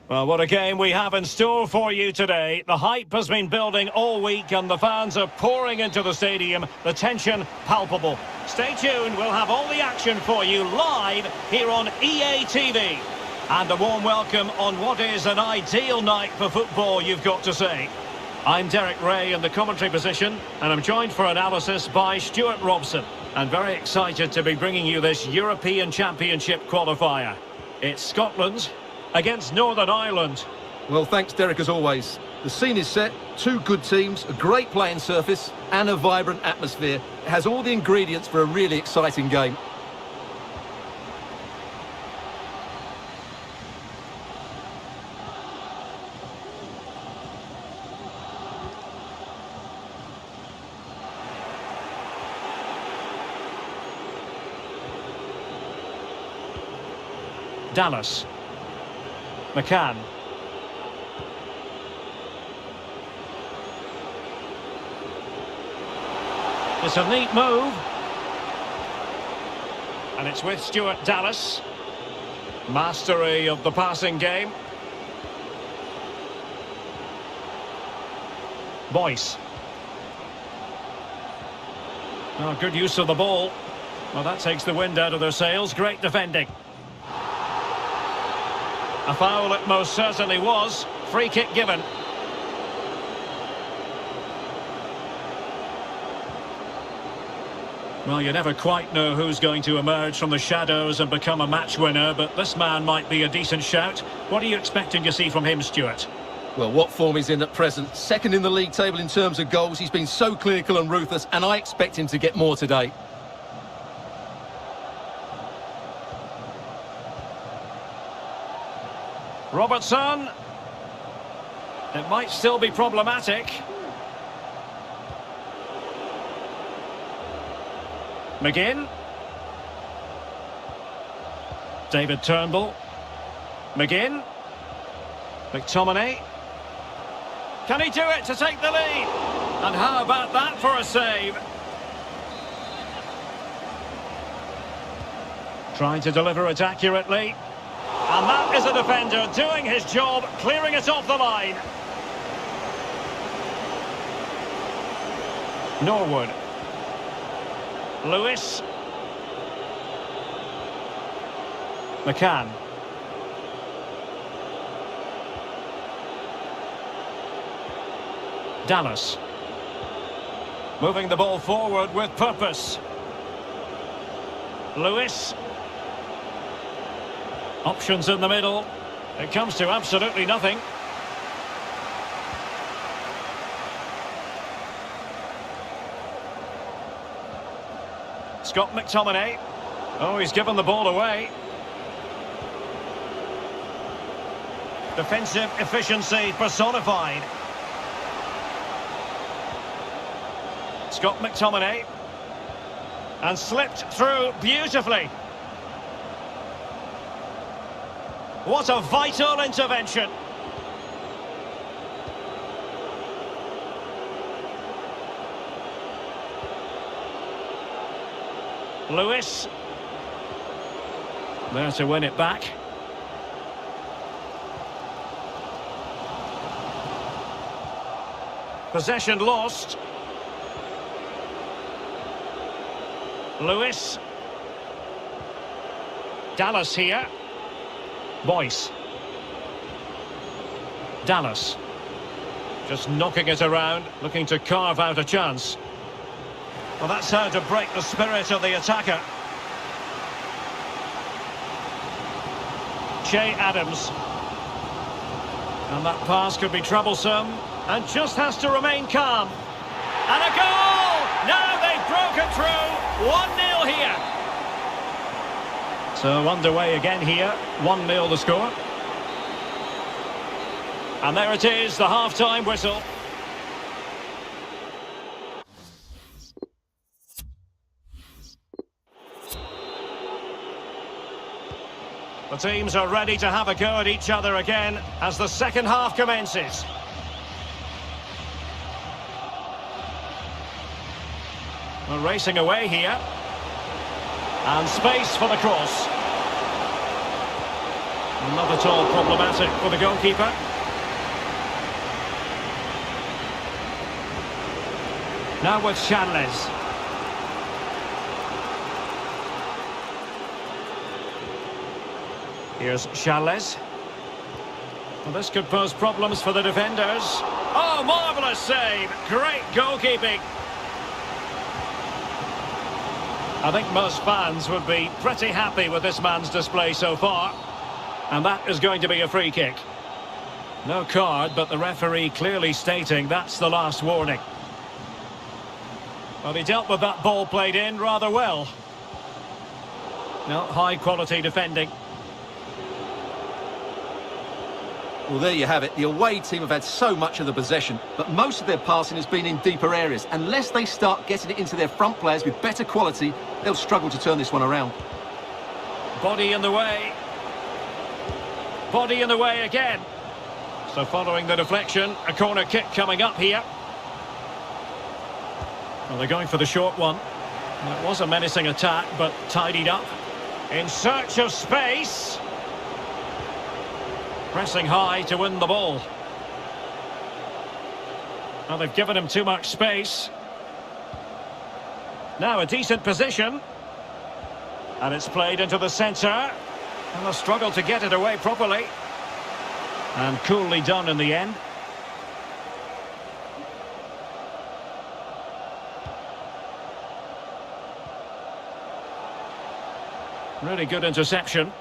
Well, what a game we have in store for you today. The hype has been building all week and the fans are pouring into the stadium. The tension palpable. Stay tuned, we'll have all the action for you live here on EA TV. And a warm welcome on what is an ideal night for football, you've got to say. I'm Derek Ray in the commentary position, and I'm joined for analysis by Stuart Robson. And very excited to be bringing you this European Championship qualifier. It's Scotland against Northern Ireland. Well, thanks, Derek, as always. The scene is set, two good teams, a great playing surface and a vibrant atmosphere. It has all the ingredients for a really exciting game. Dallas. McCann. It's a neat move. And it's with Stuart Dallas. Mastery of the passing game. Boyce. Oh, good use of the ball. Well, that takes the wind out of their sails. Great defending. A foul it most certainly was. Free kick given. Well, you never quite know who's going to emerge from the shadows and become a match winner, but this man might be a decent shout. What are you expecting to see from him, Stuart? Well, what form he's in at present. Second in the league table in terms of goals. He's been so clinical and ruthless, and I expect him to get more today. Robertson. It might still be problematic. McGinn. David Turnbull. McGinn. McTominay. Can he do it to take the lead? And how about that for a save? Trying to deliver it accurately. And that is a defender doing his job, clearing it off the line. Norwood. Lewis. McCann. Dallas. Moving the ball forward with purpose. Lewis. Options in the middle. It comes to absolutely nothing. Scott McTominay. Oh, he's given the ball away. Defensive efficiency personified. Scott McTominay. And slipped through beautifully. What a vital intervention. Lewis. There to win it back. Possession lost. Lewis. Dallas here. Boyce. Dallas. Just knocking it around, looking to carve out a chance. Well, that's how to break the spirit of the attacker. Che Adams. And that pass could be troublesome. And just has to remain calm. And a goal! Now they've broken through. 1-0 here. So underway again here. 1-0 the score. And there it is, the half-time whistle. The teams are ready to have a go at each other again as the second half commences. We're racing away here. And space for the cross. Not at all problematic for the goalkeeper. Now with Charles. Here's Charles. Well, this could pose problems for the defenders. Oh, marvellous save. Great goalkeeping. I think most fans would be pretty happy with this man's display so far. And that is going to be a free kick. No card, but the referee clearly stating that's the last warning. Well, he dealt with that ball played in rather well. No, high quality defending. Well, there you have it. The away team have had so much of the possession, but most of their passing has been in deeper areas. Unless they start getting it into their front players with better quality, they'll struggle to turn this one around. Body in the way. Body in the way again. So following the deflection, a corner kick coming up here. Well, they're going for the short one. It was a menacing attack, but tidied up. In search of space. Pressing high to win the ball. Well, they've given him too much space. Now a decent position. And it's played into the centre. And a struggle to get it away properly. And coolly done in the end. Really good interception.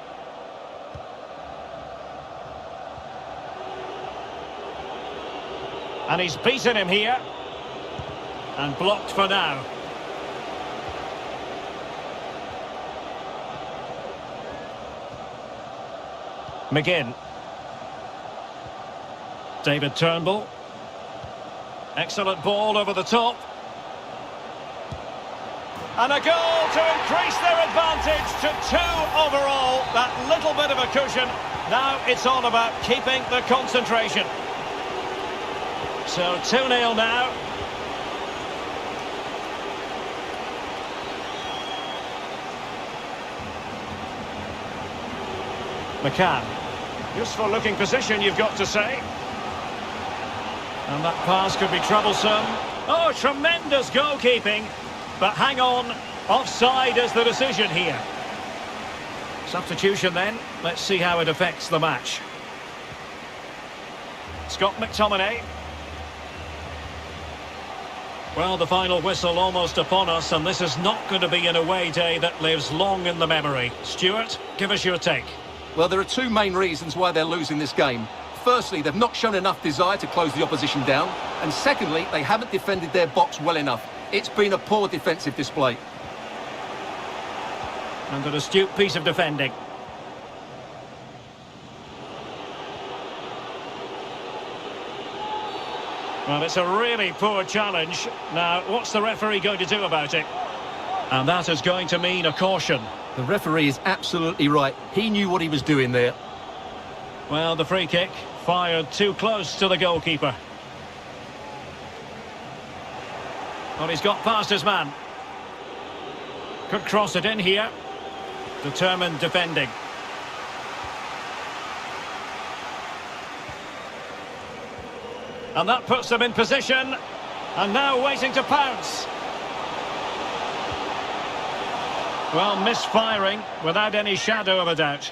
And he's beaten him here. And blocked for now. McGinn. David Turnbull. Excellent ball over the top. And a goal to increase their advantage to 2 overall. That little bit of a cushion. Now it's all about keeping the concentration. So 2-0 now. McCann. Useful looking position, you've got to say. And that pass could be troublesome. Oh, tremendous goalkeeping. But hang on, offside is the decision here. Substitution then. Let's see how it affects the match. Scott McTominay. Well, the final whistle almost upon us, and this is not going to be an away day that lives long in the memory. Stuart, give us your take. Well, there are 2 main reasons why they're losing this game. Firstly, they've not shown enough desire to close the opposition down. And secondly, they haven't defended their box well enough. It's been a poor defensive display. And an astute piece of defending. Well, it's a really poor challenge. Now, what's the referee going to do about it? And that is going to mean a caution. The referee is absolutely right. He knew what he was doing there. Well, the free kick fired too close to the goalkeeper. Well, he's got past his man. Could cross it in here. Determined defending. And that puts them in position. And now waiting to pounce. Well, misfiring without any shadow of a doubt.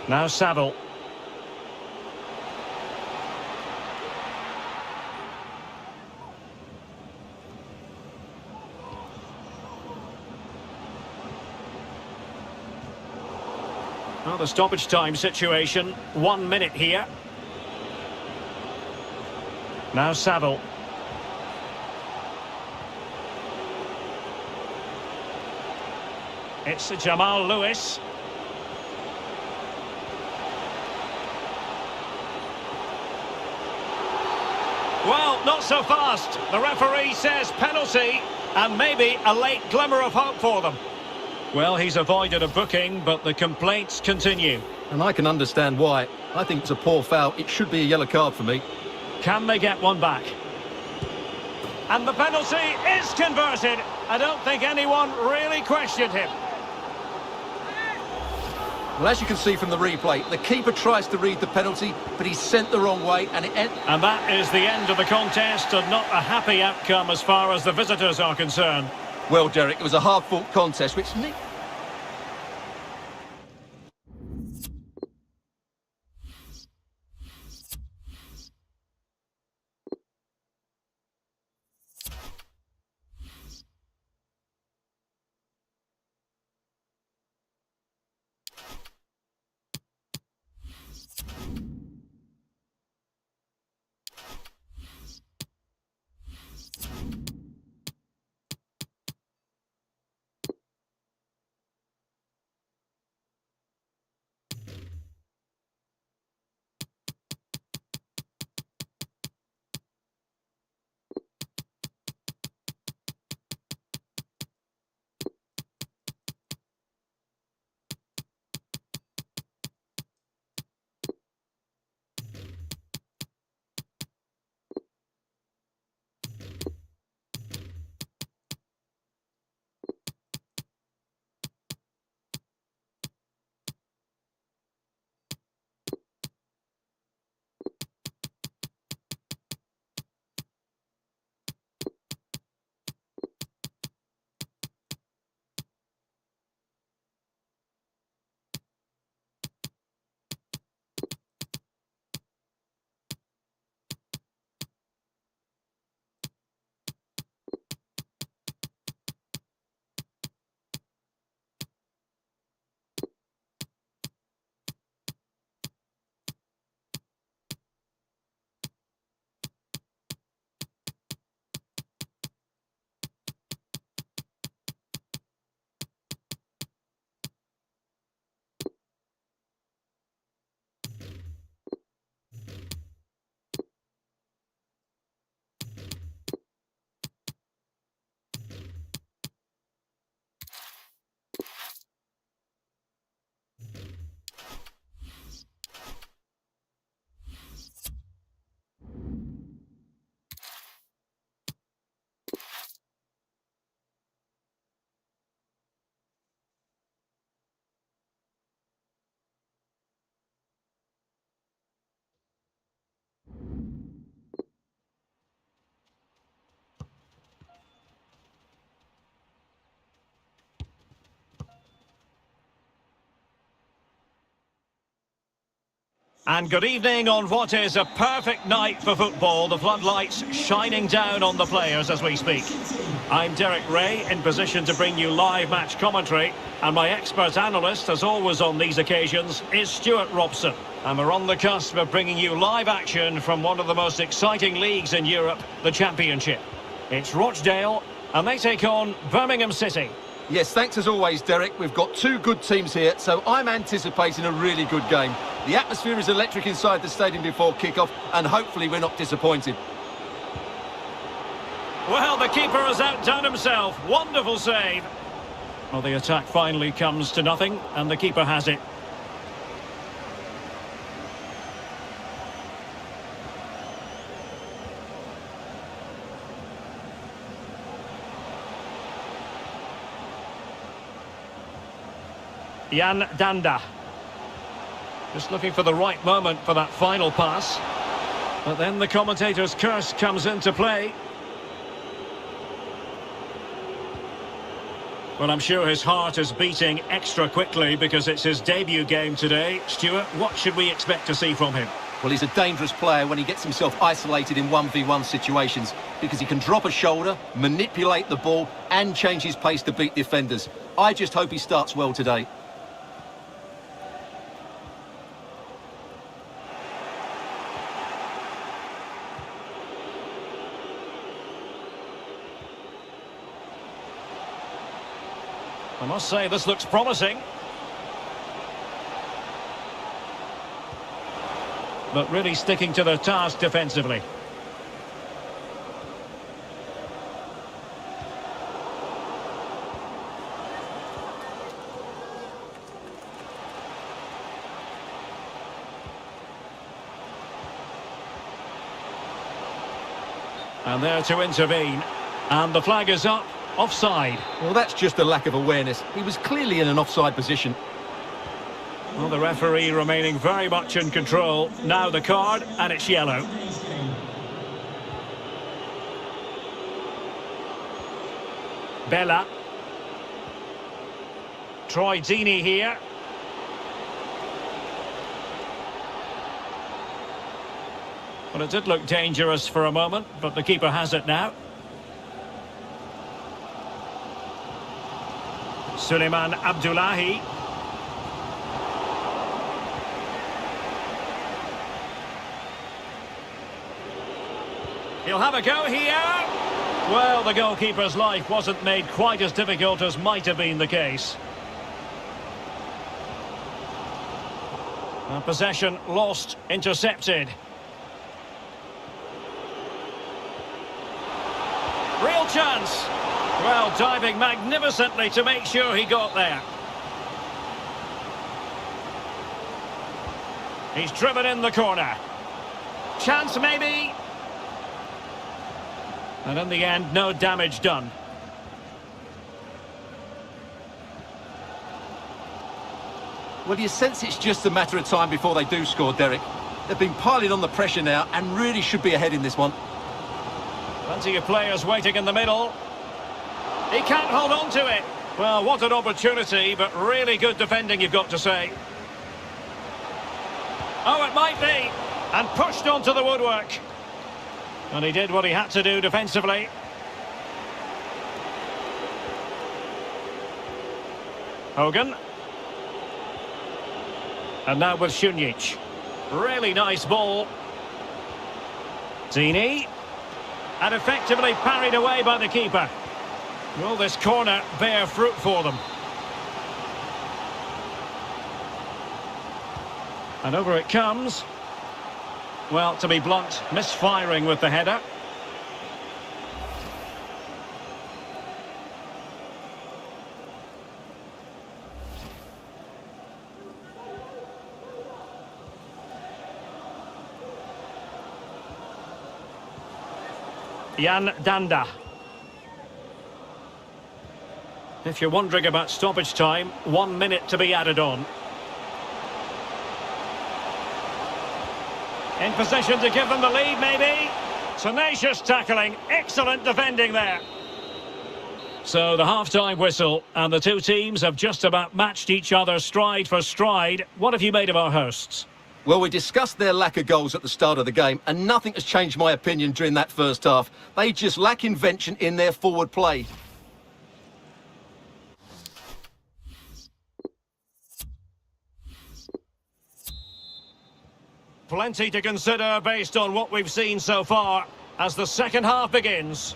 Now Saville. Well, the stoppage time situation, 1 minute here. Now Saville. It's Jamal Lewis. Well, not so fast. The referee says penalty, and maybe a late glimmer of hope for them. Well, he's avoided a booking, but the complaints continue. And I can understand why. I think it's a poor foul. It should be a yellow card for me. Can they get one back? And the penalty is converted. I don't think anyone really questioned him. Well, as you can see from the replay, the keeper tries to read the penalty, but he's sent the wrong way, and And that is the end of the contest, and not a happy outcome as far as the visitors are concerned. Well, Derek, it was a hard-fought contest, which... And good evening on what is a perfect night for football. The floodlights shining down on the players as we speak. I'm Derek Ray, in position to bring you live match commentary. And my expert analyst, as always on these occasions, is Stuart Robson. And we're on the cusp of bringing you live action from one of the most exciting leagues in Europe, the Championship. It's Rochdale, and they take on Birmingham City. Yes, thanks as always, Derek. We've got two good teams here, so I'm anticipating a really good game. The atmosphere is electric inside the stadium before kick-off, and hopefully we're not disappointed. Well, the keeper has outdone himself. Wonderful save. Well, the attack finally comes to nothing, and the keeper has it. Jan Danda. Just looking for the right moment for that final pass. But then the commentator's curse comes into play. Well, I'm sure his heart is beating extra quickly because it's his debut game today. Stuart, what should we expect to see from him? Well, he's a dangerous player when he gets himself isolated in 1v1 situations because he can drop a shoulder, manipulate the ball and change his pace to beat defenders. I just hope he starts well today. I must say, this looks promising. But really sticking to their task defensively. And there to intervene. And the flag is up, offside. Well, that's just a lack of awareness. He was clearly in an offside position. Well, the referee remaining very much in control. Now the card, and it's yellow. Bella. Troy Deeney here. Well, it did look dangerous for a moment, but the keeper has it now. Suleiman Abdullahi. He'll have a go here. Well, the goalkeeper's life wasn't made quite as difficult as might have been the case. Possession lost, intercepted. Real chance. Well, diving magnificently to make sure he got there. He's driven in the corner. Chance maybe. And in the end, no damage done. Well, you sense it's just a matter of time before they do score, Derek. They've been piling on the pressure now and really should be ahead in this one. Plenty of players waiting in the middle. He can't hold on to it. Well, what an opportunity, but really good defending, you've got to say. Oh, it might be. And pushed onto the woodwork. And he did what he had to do defensively. Hogan. And now with Šunjić. Really nice ball. Deeney. And effectively parried away by the keeper. Will this corner bear fruit for them? And over it comes. Well, to be blunt, misfiring with the header. Jan Danda. If you're wondering about stoppage time, 1 minute to be added on. In position to give them the lead, maybe. Tenacious tackling, excellent defending there. So the half-time whistle, and the two teams have just about matched each other stride for stride. What have you made of our hosts? Well, we discussed their lack of goals at the start of the game, and nothing has changed my opinion during that first half. They just lack invention in their forward play. Plenty to consider based on what we've seen so far as the second half begins.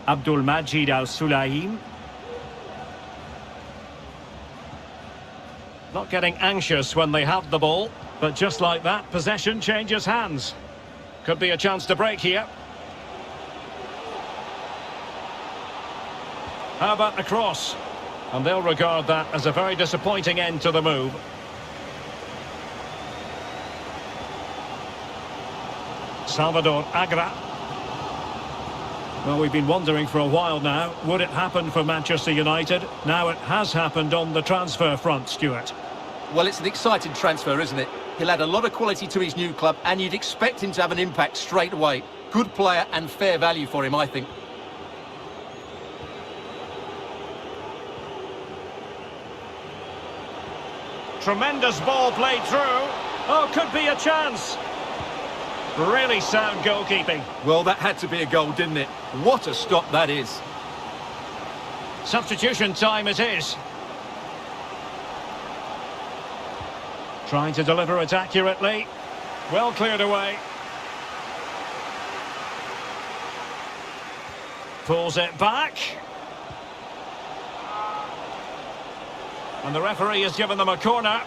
Abdulmajid Al-Sulaim. Not getting anxious when they have the ball, but just like that, possession changes hands. Could be a chance to break here. How about the cross? And they'll regard that as a very disappointing end to the move. Salvador Agra. Well, we've been wondering for a while now, would it happen for Manchester United? Now it has happened on the transfer front, Stuart. Well, it's an exciting transfer, isn't it? He'll add a lot of quality to his new club, and you'd expect him to have an impact straight away. Good player and fair value for him, I think. Tremendous ball played through. Oh, could be a chance. Really sound goalkeeping. Well, that had to be a goal, didn't it? What a stop that is. Substitution time it is. Trying to deliver it accurately. Well cleared away. Pulls it back. And the referee has given them a corner.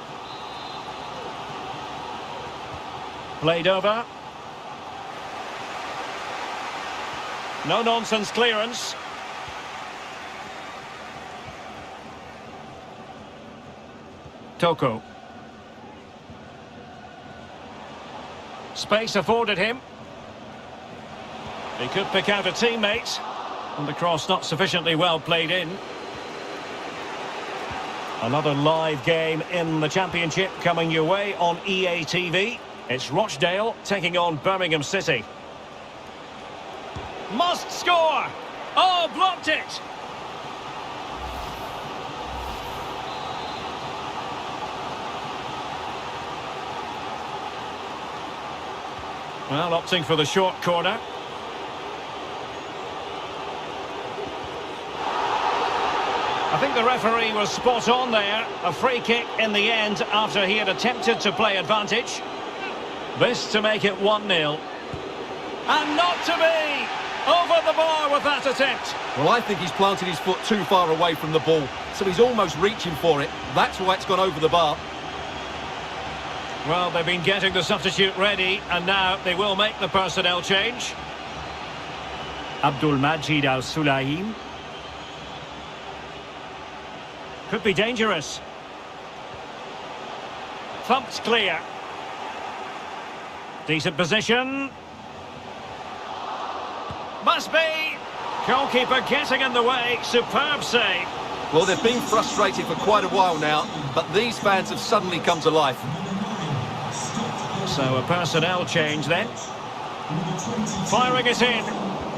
Played over. No-nonsense clearance. Toko. Space afforded him. He could pick out a teammate. And the cross not sufficiently well played in. Another live game in the Championship coming your way on EA TV. It's Rochdale taking on Birmingham City. Must score! Oh, blocked it! Well, opting for the short corner. I think the referee was spot on there. A free kick in the end after he had attempted to play advantage. This to make it 1-0. And not to be! Over the bar with that attempt. Well, I think he's planted his foot too far away from the ball, so he's almost reaching for it. That's why it's gone over the bar. Well, they've been getting the substitute ready, and now they will make the personnel change. Abdul Majid Al-Sulaim. Could be dangerous. Thumped clear. Decent position. Must be. Goalkeeper getting in the way. Superb save. Well, they've been frustrated for quite a while now, but these fans have suddenly come to life. So a personnel change then. Firing it in.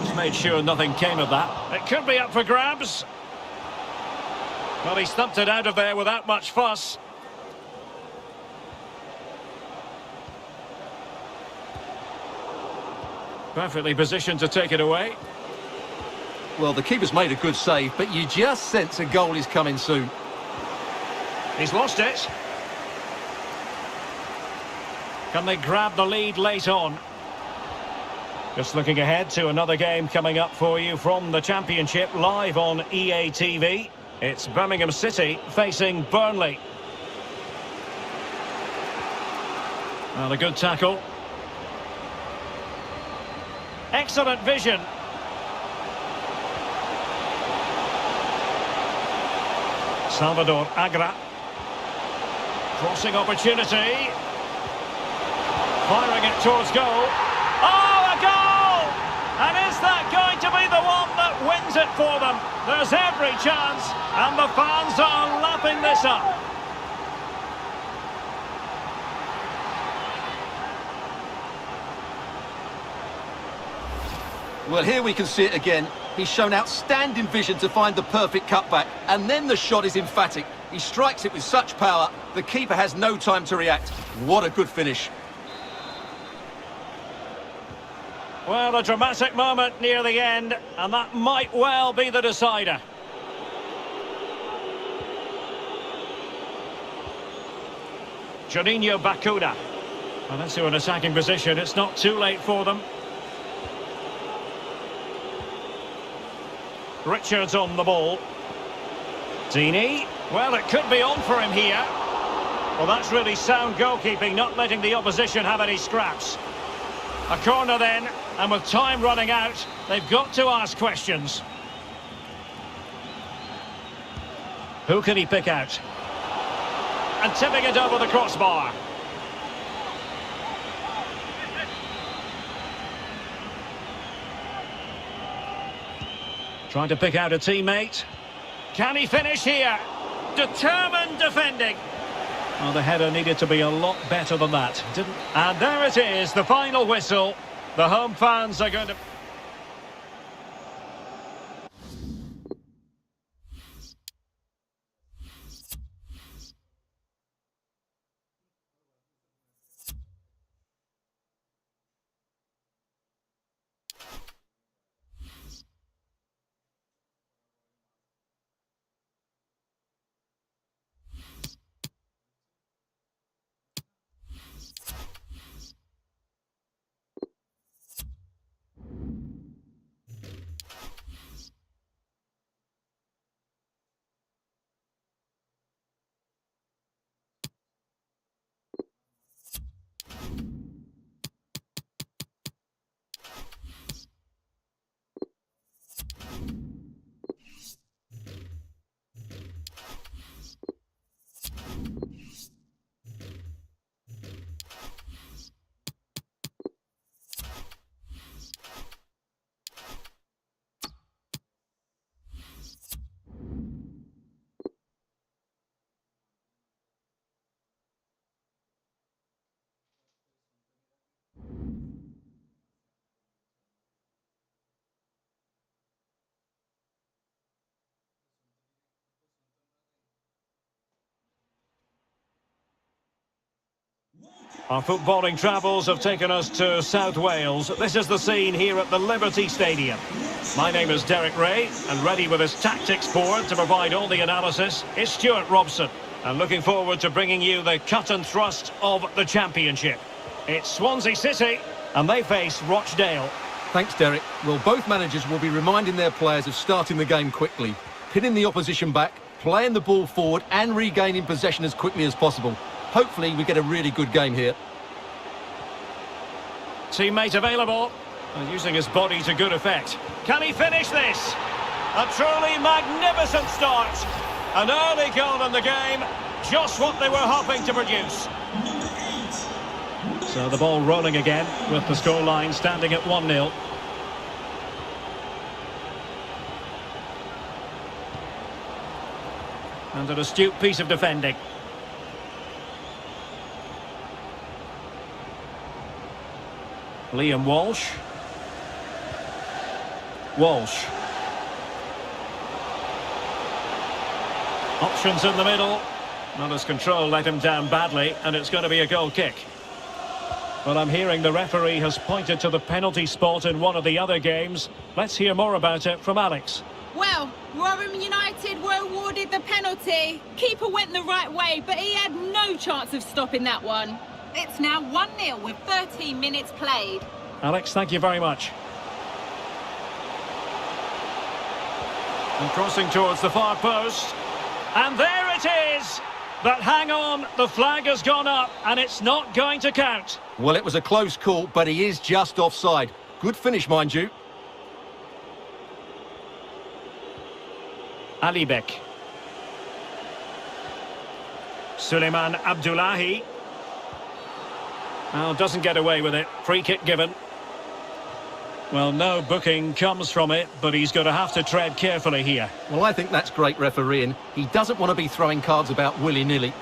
He's made sure nothing came of that. It could be up for grabs. Well, he stumped it out of there without much fuss. Perfectly positioned to take it away. Well, the keeper's made a good save, but you just sense a goal is coming soon. He's lost it. Can they grab the lead late on? Just looking ahead to another game coming up for you from the Championship live on EA TV. It's Birmingham City facing Burnley. Well, a good tackle. Excellent vision. Salvador Agra. Crossing opportunity. Firing it towards goal. Oh, a goal! And is that going to be the one that wins it for them? There's every chance, and the fans are lapping this up. Well, here we can see it again. He's shown outstanding vision to find the perfect cutback, and then the shot is emphatic. He strikes it with such power, the keeper has no time to react. What a good finish. Well, a dramatic moment near the end, and that might well be the decider. Juninho Bakuda. Well, into an attacking position. It's not too late for them. Richards on the ball. Deeney. Well, it could be on for him here. Well, that's really sound goalkeeping, not letting the opposition have any scraps. A corner then, and with time running out, they've got to ask questions. Who can he pick out? And tipping it over the crossbar. Trying to pick out a teammate. Can he finish here? Determined defending. Well, the header needed to be a lot better than that, didn't? And there it is, the final whistle. The home fans are going to... Our footballing travels have taken us to South Wales. This is the scene here at the Liberty Stadium. My name is Derek Ray, and ready with his tactics board to provide all the analysis is Stuart Robson. And looking forward to bringing you the cut and thrust of the championship. It's Swansea City, and they face Rochdale. Thanks, Derek. Well, both managers will be reminding their players of starting the game quickly, pinning the opposition back, playing the ball forward and regaining possession as quickly as possible. Hopefully we get a really good game here. Teammate available, and using his body to good effect. Can he finish this? A truly magnificent start. An early goal in the game, just what they were hoping to produce. So the ball rolling again, with the scoreline standing at 1-0. And an astute piece of defending. Liam Walsh. Walsh. Options in the middle. Not as control let him down badly, and it's going to be a goal kick. But I'm hearing the referee has pointed to the penalty spot in one of the other games. Let's hear more about it from Alex. Well, Rotherham United were awarded the penalty. Keeper went the right way, but he had no chance of stopping that one. It's now 1-0 with 13 minutes played. Alex, thank you very much. And crossing towards the far post. And there it is! But hang on, the flag has gone up, and it's not going to count. Well, it was a close call, but he is just offside. Good finish, mind you. Alibek. Suleiman Abdullahi. Well, doesn't get away with it. Free kick given. Well, no booking comes from it, but he's going to have to tread carefully here. Well, I think that's great refereeing. He doesn't want to be throwing cards about willy-nilly.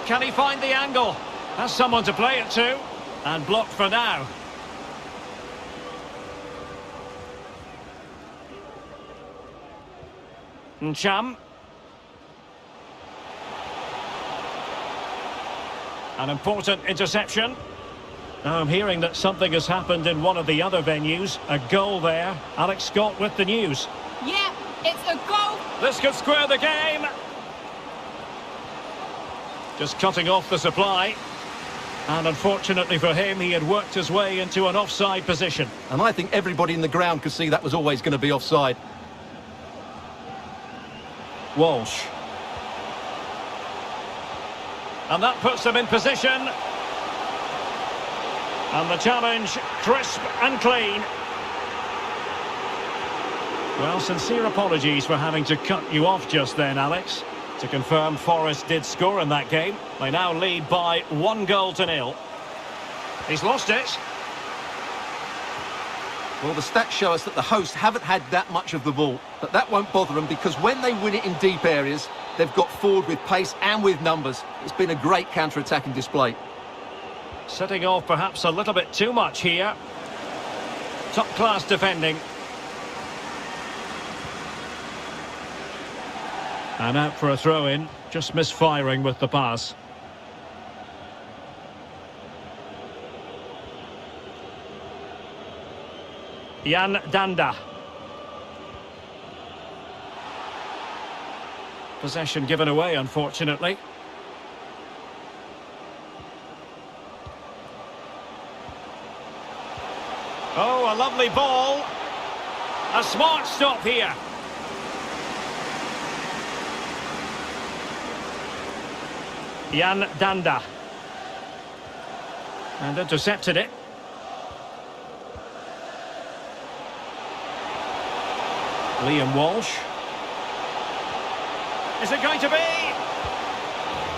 Can he find the angle? Has someone to play it to? And blocked for now. Ncham. An important interception. Now I'm hearing that something has happened in one of the other venues. A goal there. Alex Scott with the news. Yeah, it's a goal. This could square the game. Just cutting off the supply. And unfortunately for him, he had worked his way into an offside position. And I think everybody in the ground could see that was always going to be offside. Walsh. And that puts them in position. And the challenge, crisp and clean. Well, sincere apologies for having to cut you off just then, Alex. To confirm, Forest did score in that game. They now lead by 1-0. He's lost it. Well, the stats show us that the hosts haven't had that much of the ball, but that won't bother them because when they win it in deep areas, they've got forward with pace and with numbers. It's been a great counter-attacking display. Setting off perhaps a little bit too much here. Top-class defending. And out for a throw-in, just misfiring with the pass. Jan Danda. Possession given away, unfortunately. Oh, a lovely ball. A smart stop here. Jan Danda. And intercepted it. Liam Walsh. Is it going to be?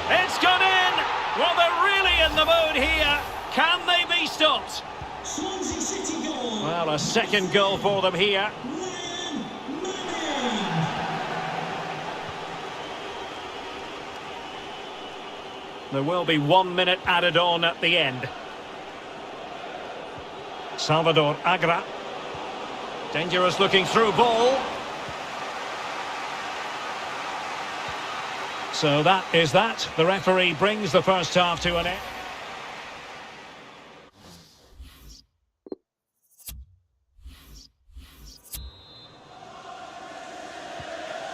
It's gone in! Well, they're really in the mood here. Can they be stopped? Swansea City goal. Well, a second goal for them here. There will be 1 minute added on at the end. Salvador Agra. Dangerous looking through ball. So that is that. The referee brings the first half to an end.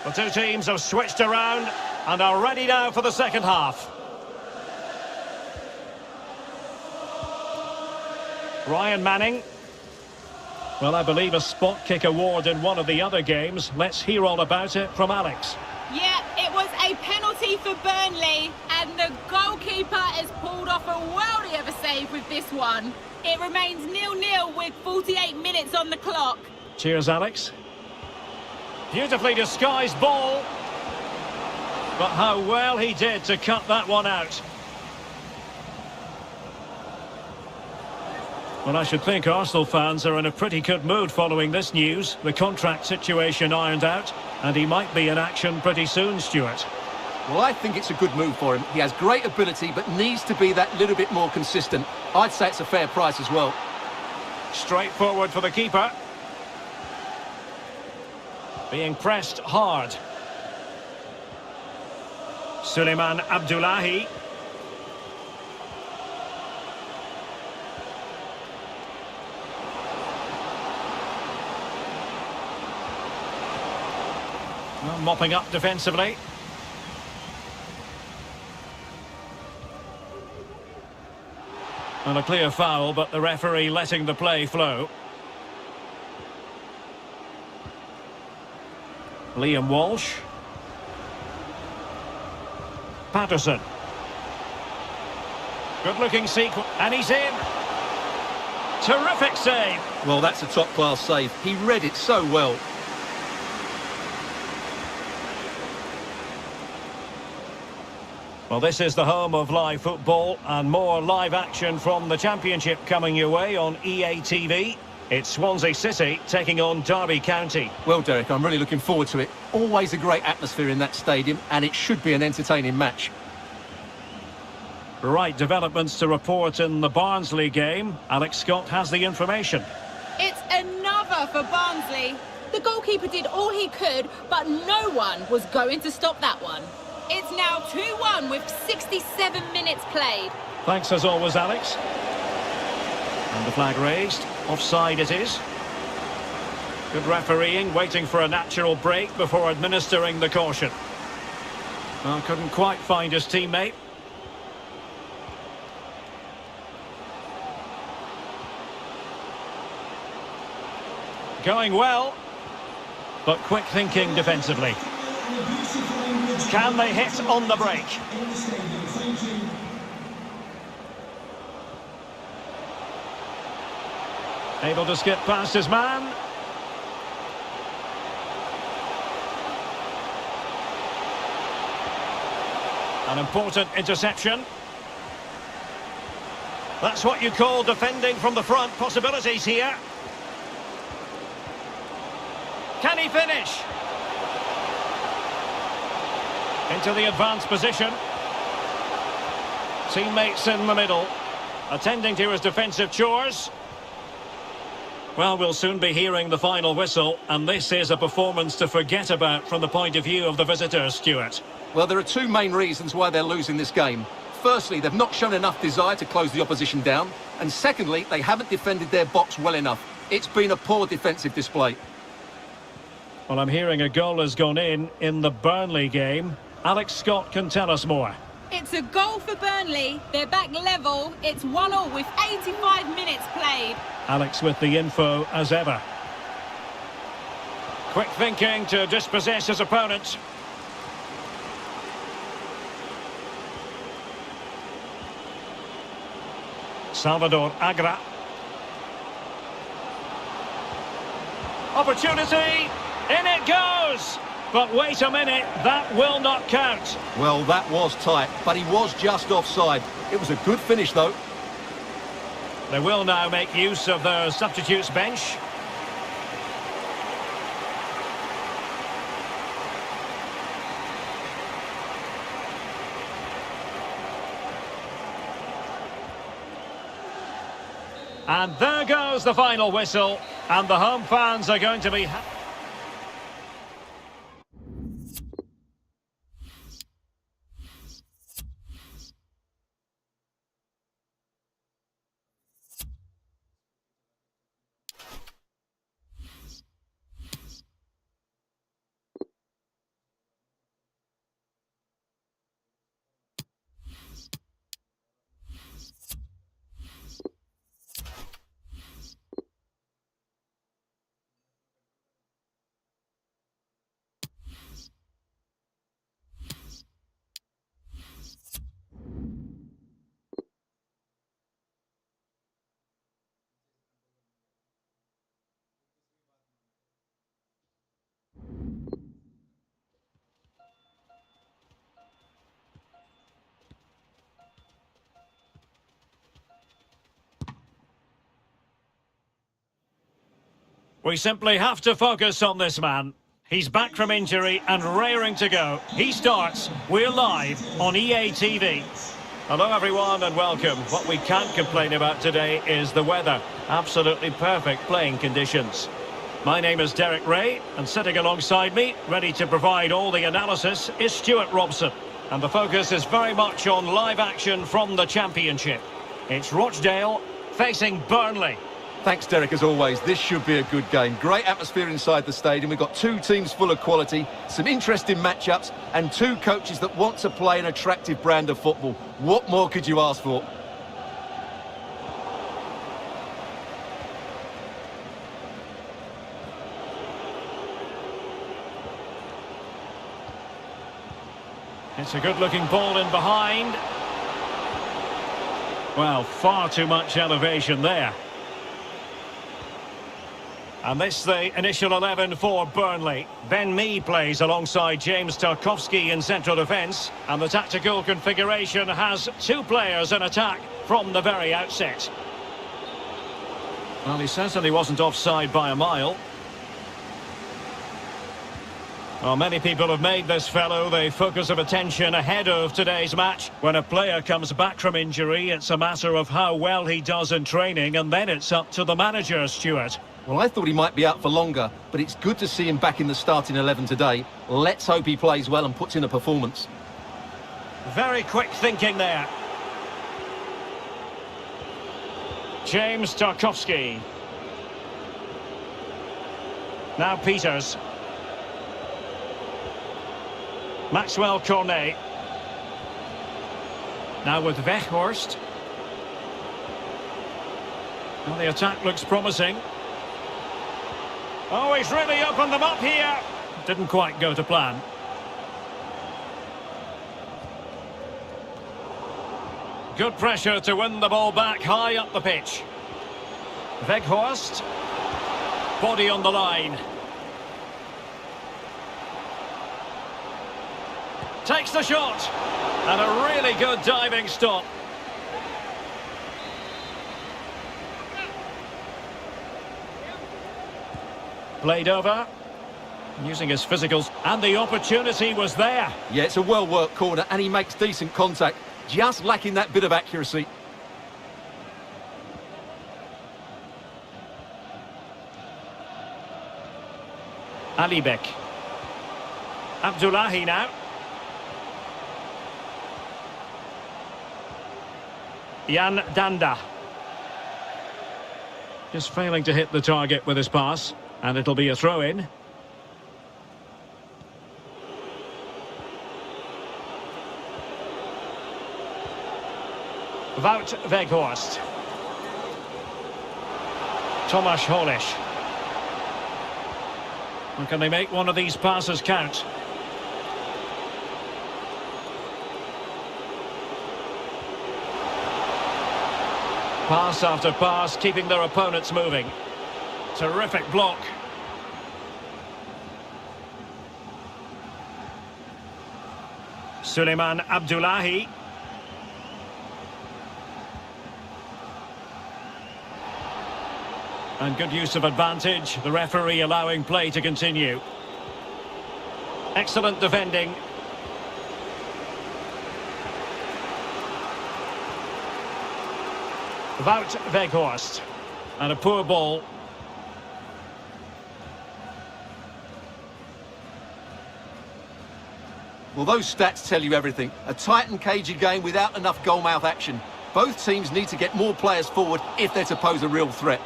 The two teams have switched around and are ready now for the second half. Ryan Manning. Well, I believe a spot kick award in one of the other games. Let's hear all about it from Alex. Yeah, it was a penalty for Burnley, and the goalkeeper has pulled off a worldie of a save with this one. It remains 0-0 with 48 minutes on the clock. Cheers, Alex. Beautifully disguised ball. But how well he did to cut that one out. Well, I should think Arsenal fans are in a pretty good mood following this news. The contract situation ironed out, and he might be in action pretty soon, Stuart. Well, I think it's a good move for him. He has great ability, but needs to be that little bit more consistent. I'd say it's a fair price as well. Straightforward for the keeper. Being pressed hard. Suleiman Abdullahi. Well, mopping up defensively. And a clear foul, but the referee letting the play flow. Liam Walsh. Patterson. Good-looking sequence, and he's in. Terrific save. Well, that's a top-class save. He read it so well. Well, this is the home of live football, and more live action from the Championship coming your way on EA TV. It's Swansea City taking on Derby County. Well, Derek, I'm really looking forward to it. Always a great atmosphere in that stadium, and it should be an entertaining match. Right developments to report in the Barnsley game. Alex Scott has the information. It's another for Barnsley. The goalkeeper did all he could, but no one was going to stop that one. It's now 2-1 with 67 minutes played. Thanks as always, Alex. And the flag raised. Offside it is. Good refereeing, waiting for a natural break before administering the caution. Well, couldn't quite find his teammate. Going well, but quick thinking defensively. Can they hit on the break? Able to skip past his man. An important interception. That's what you call defending from the front. Possibilities here. Can he finish? Into the advanced position. Teammates in the middle, attending to his defensive chores. Well, we'll soon be hearing the final whistle, and this is a performance to forget about from the point of view of the visitors, Stuart. Well, there are two main reasons why they're losing this game. Firstly, they've not shown enough desire to close the opposition down. And secondly, they haven't defended their box well enough. It's been a poor defensive display. Well, I'm hearing a goal has gone in the Burnley game. Alex Scott can tell us more. It's a goal for Burnley. They're back level. It's 1-1 with 85 minutes played. Alex with the info as ever. Quick thinking to dispossess his opponent. Salvador Agra. Opportunity. In it goes. But wait a minute, that will not count. Well, that was tight, but he was just offside. It was a good finish, though. They will now make use of their substitutes bench. And there goes the final whistle, and the home fans are going to be happy. We simply have to focus on this man. He's back from injury and raring to go. He starts. We're live on EA TV. Hello everyone and welcome. What we can't complain about today is the weather. Absolutely perfect playing conditions. My name is Derek Ray, and sitting alongside me, ready to provide all the analysis, is Stuart Robson. And the focus is very much on live action from the Championship. It's Rochdale facing Burnley. Thanks, Derek, as always. This should be a good game. Great atmosphere inside the stadium. We've got two teams full of quality, some interesting matchups, and two coaches that want to play an attractive brand of football. What more could you ask for? It's a good-looking ball in behind. Well, far too much elevation there. And this the initial 11 for Burnley. Ben Mee plays alongside James Tarkowski in central defence. And the tactical configuration has two players in attack from the very outset. Well, he certainly wasn't offside by a mile. Well, many people have made this fellow the focus of attention ahead of today's match. When a player comes back from injury, it's a matter of how well he does in training, and then it's up to the manager, Stuart. Well, I thought he might be out for longer, but it's good to see him back in the starting 11 today. Let's hope he plays well and puts in a performance. Very quick thinking there. James Tarkowski. Now Peters. Maxwell Cornet. Now with Weghorst. Well, the attack looks promising. Oh, he's really opened them up here. Didn't quite go to plan. Good pressure to win the ball back high up the pitch. Weghorst. Body on the line. Takes the shot. And a really good diving stop. Played over, using his physicals, and the opportunity was there. Yeah, it's a well-worked corner, and he makes decent contact, just lacking that bit of accuracy. Alibek. Abdullahi now. Jan Danda. Just failing to hit the target with his pass. And it'll be a throw-in. Wout Weghorst. Tomasz Holisz. And can they make one of these passes count? Pass after pass, keeping their opponents moving. Terrific block. Suleiman Abdullahi. And good use of advantage. The referee allowing play to continue. Excellent defending. Wout Weghorst. And a poor ball. Well, those stats tell you everything. A tight and cagey game without enough goalmouth action. Both teams need to get more players forward if they're to pose a real threat.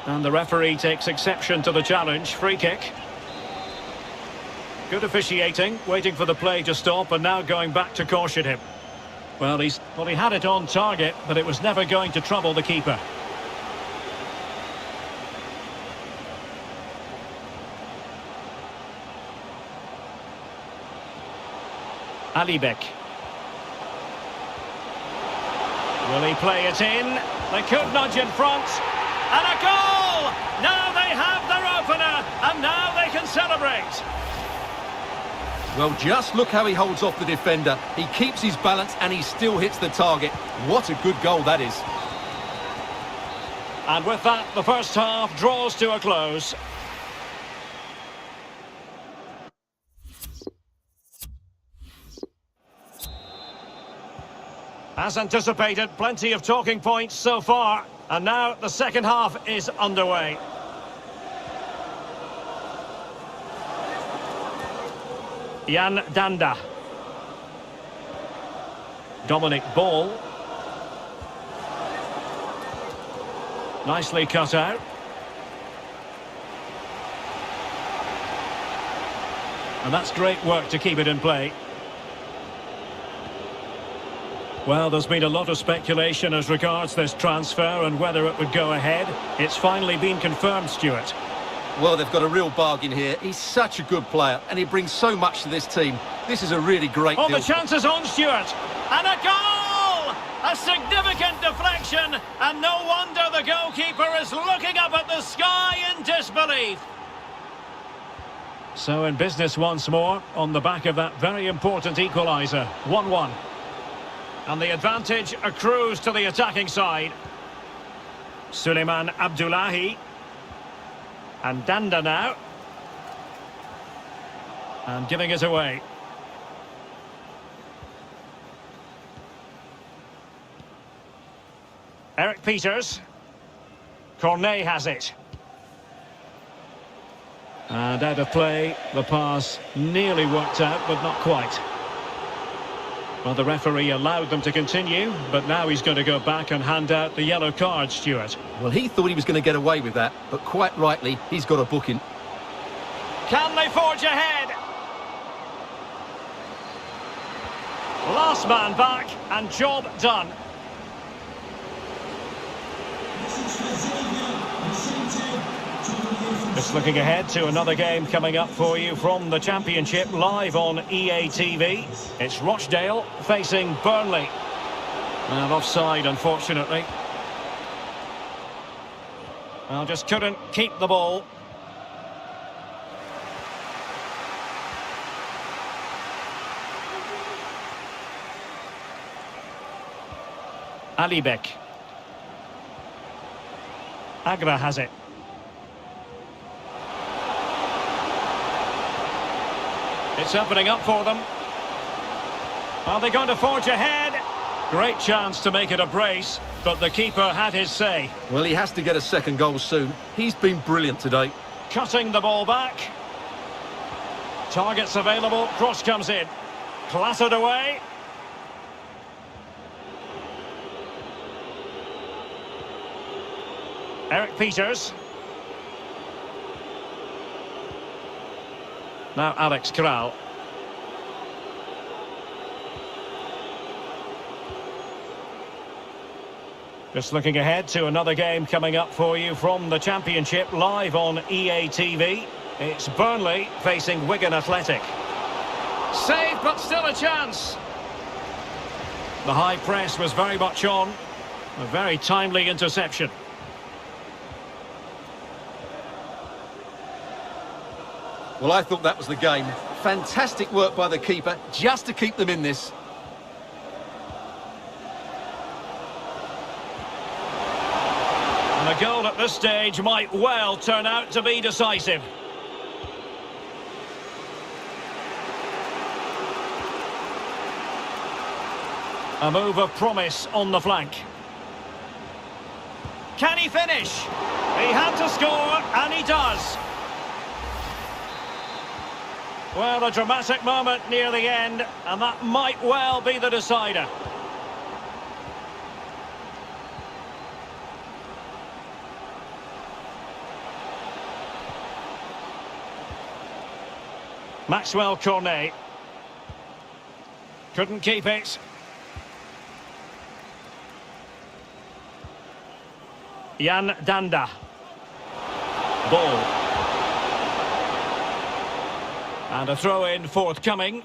And the referee takes exception to the challenge. Free kick. Good officiating, waiting for the play to stop and now going back to caution him. Well, he had it on target, but it was never going to trouble the keeper. Alibek. Will he play it in? They could nudge in front. And a goal! Now they have their opener, and now they can celebrate. Well, just look how he holds off the defender. He keeps his balance and he still hits the target. What a good goal that is. And with that, the first half draws to a close. As anticipated, plenty of talking points so far. And now the second half is underway. Jan Danda. Dominic Ball. Nicely cut out. And that's great work to keep it in play. Well, there's been a lot of speculation as regards this transfer and whether it would go ahead. It's finally been confirmed, Stuart. Well, they've got a real bargain here. He's such a good player, and he brings so much to this team. This is a really great deal. Oh, the chance is on, Stuart. And a goal! A significant deflection, and no wonder the goalkeeper is looking up at the sky in disbelief. So in business once more, on the back of that very important equaliser. 1-1. And the advantage accrues to the attacking side. Suleiman Abdullahi. And Danda now. And giving it away. Eric Peters. Cornet has it. And out of play, the pass nearly worked out, but not quite. Well, the referee allowed them to continue, but now he's going to go back and hand out the yellow card, Stuart. Well, he thought he was going to get away with that, but quite rightly, he's got a booking. Can they forge ahead? Last man back, and job done. Just looking ahead to another game coming up for you from the Championship, live on EA TV. It's Rochdale facing Burnley. And offside, unfortunately. Well, just couldn't keep the ball. Alibek. Agra has it. It's opening up for them. Are they going to forge ahead? Great chance to make it a brace, but the keeper had his say. Well, he has to get a second goal soon. He's been brilliant today. Cutting the ball back. Targets available, cross comes in. Clattered away. Eric Peters. Now Alex Kral. Just looking ahead to another game coming up for you from the Championship, live on EA TV. It's Burnley facing Wigan Athletic. Saved, but still a chance. The high press was very much on. A very timely interception. Well, I thought that was the game. Fantastic work by the keeper, just to keep them in this. And a goal at this stage might well turn out to be decisive. A move of promise on the flank. Can he finish? He had to score, and he does. Well, a dramatic moment near the end, and that might well be the decider. Maxwell Cornet. Couldn't keep it. Jan Danda. Ball. And a throw-in forthcoming.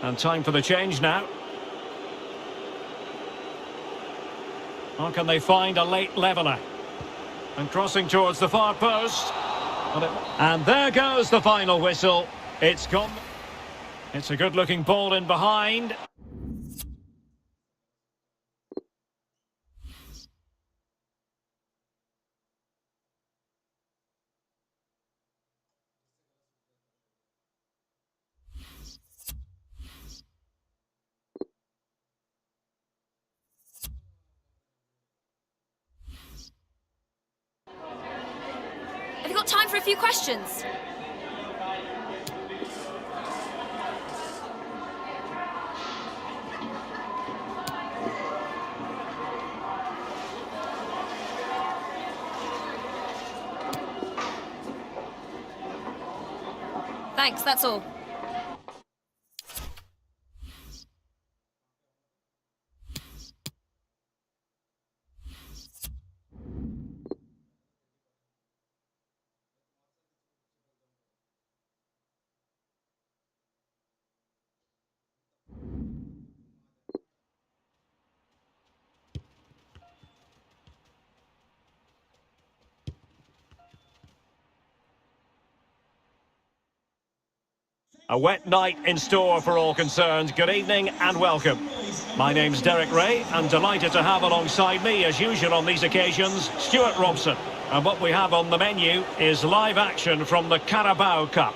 And time for the change now. How can they find a late leveller? And crossing towards the far post. And there goes the final whistle. It's gone. It's a good-looking ball in behind. few questions. Thanks, that's all. A wet night in store for all concerned. Good evening and welcome. My name's Derek Ray, and delighted to have alongside me, as usual on these occasions, Stuart Robson. And what we have on the menu is live action from the Carabao Cup.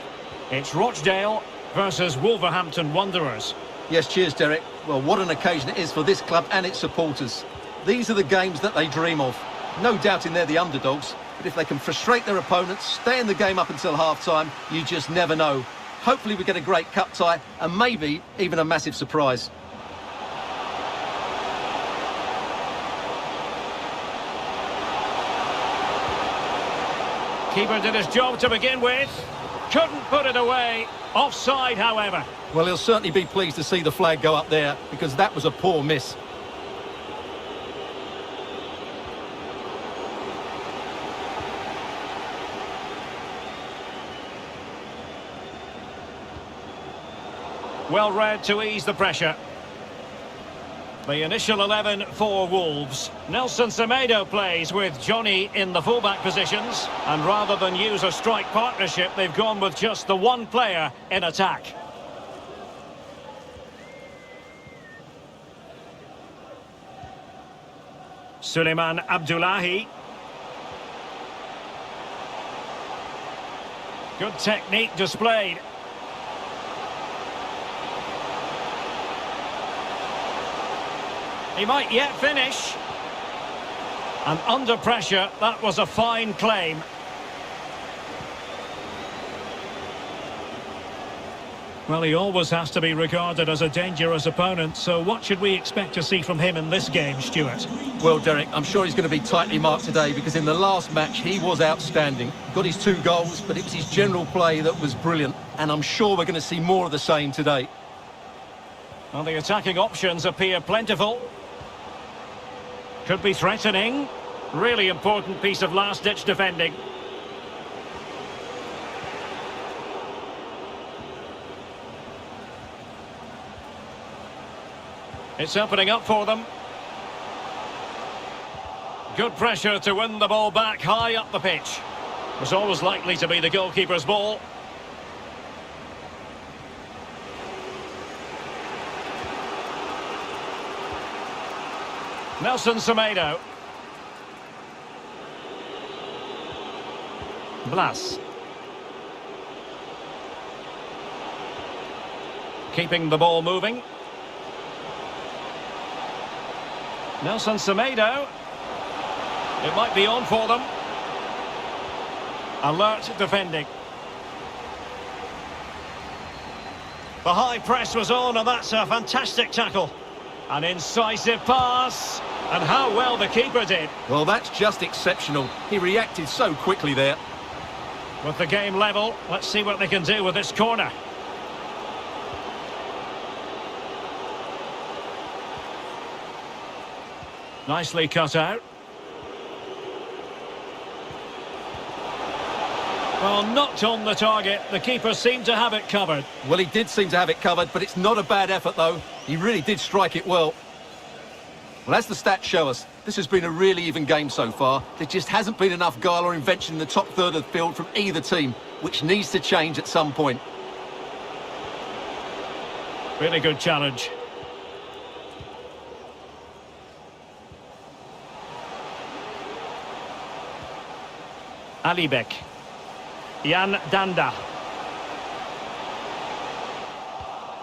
It's Rochdale versus Wolverhampton Wanderers. Yes, cheers, Derek. Well, what an occasion it is for this club and its supporters. These are the games that they dream of. No doubting they're the underdogs, but if they can frustrate their opponents, stay in the game up until half-time, you just never know. Hopefully we get a great cup tie and maybe even a massive surprise. Keeper did his job to begin with. Couldn't put it away. Offside, however. Well, he'll certainly be pleased to see the flag go up there because that was a poor miss. Well read to ease the pressure. The initial 11 for Wolves. Nelson Semedo plays with Johnny in the fullback positions. And rather than use a strike partnership, they've gone with just the one player in attack. Suleiman Abdullahi. Good technique displayed. He might yet finish. And under pressure, that was a fine claim. Well, he always has to be regarded as a dangerous opponent, so what should we expect to see from him in this game, Stuart? Well, Derek, I'm sure he's going to be tightly marked today because in the last match he was outstanding. Got his 2 goals, but it was his general play that was brilliant, and I'm sure we're going to see more of the same today. Well, the attacking options appear plentiful. Could be threatening. Really important piece of last-ditch defending. It's opening up for them. Good pressure to win the ball back high up the pitch. Was always likely to be the goalkeeper's ball. Nelson Semedo. Blas. Keeping the ball moving. Nelson Semedo. It might be on for them. Alert defending. The high press was on, and that's a fantastic tackle. An incisive pass. And how well the keeper did. Well, that's just exceptional. He reacted so quickly there. With the game level, let's see what they can do with this corner. Nicely cut out. Well, not on the target. The keeper seemed to have it covered. Well, he did seem to have it covered, but it's not a bad effort, though. He really did strike it well. Well, as the stats show us, this has been a really even game so far. There just hasn't been enough guile or invention in the top third of the field from either team, which needs to change at some point. Really good challenge. Alibek. Jan Danda.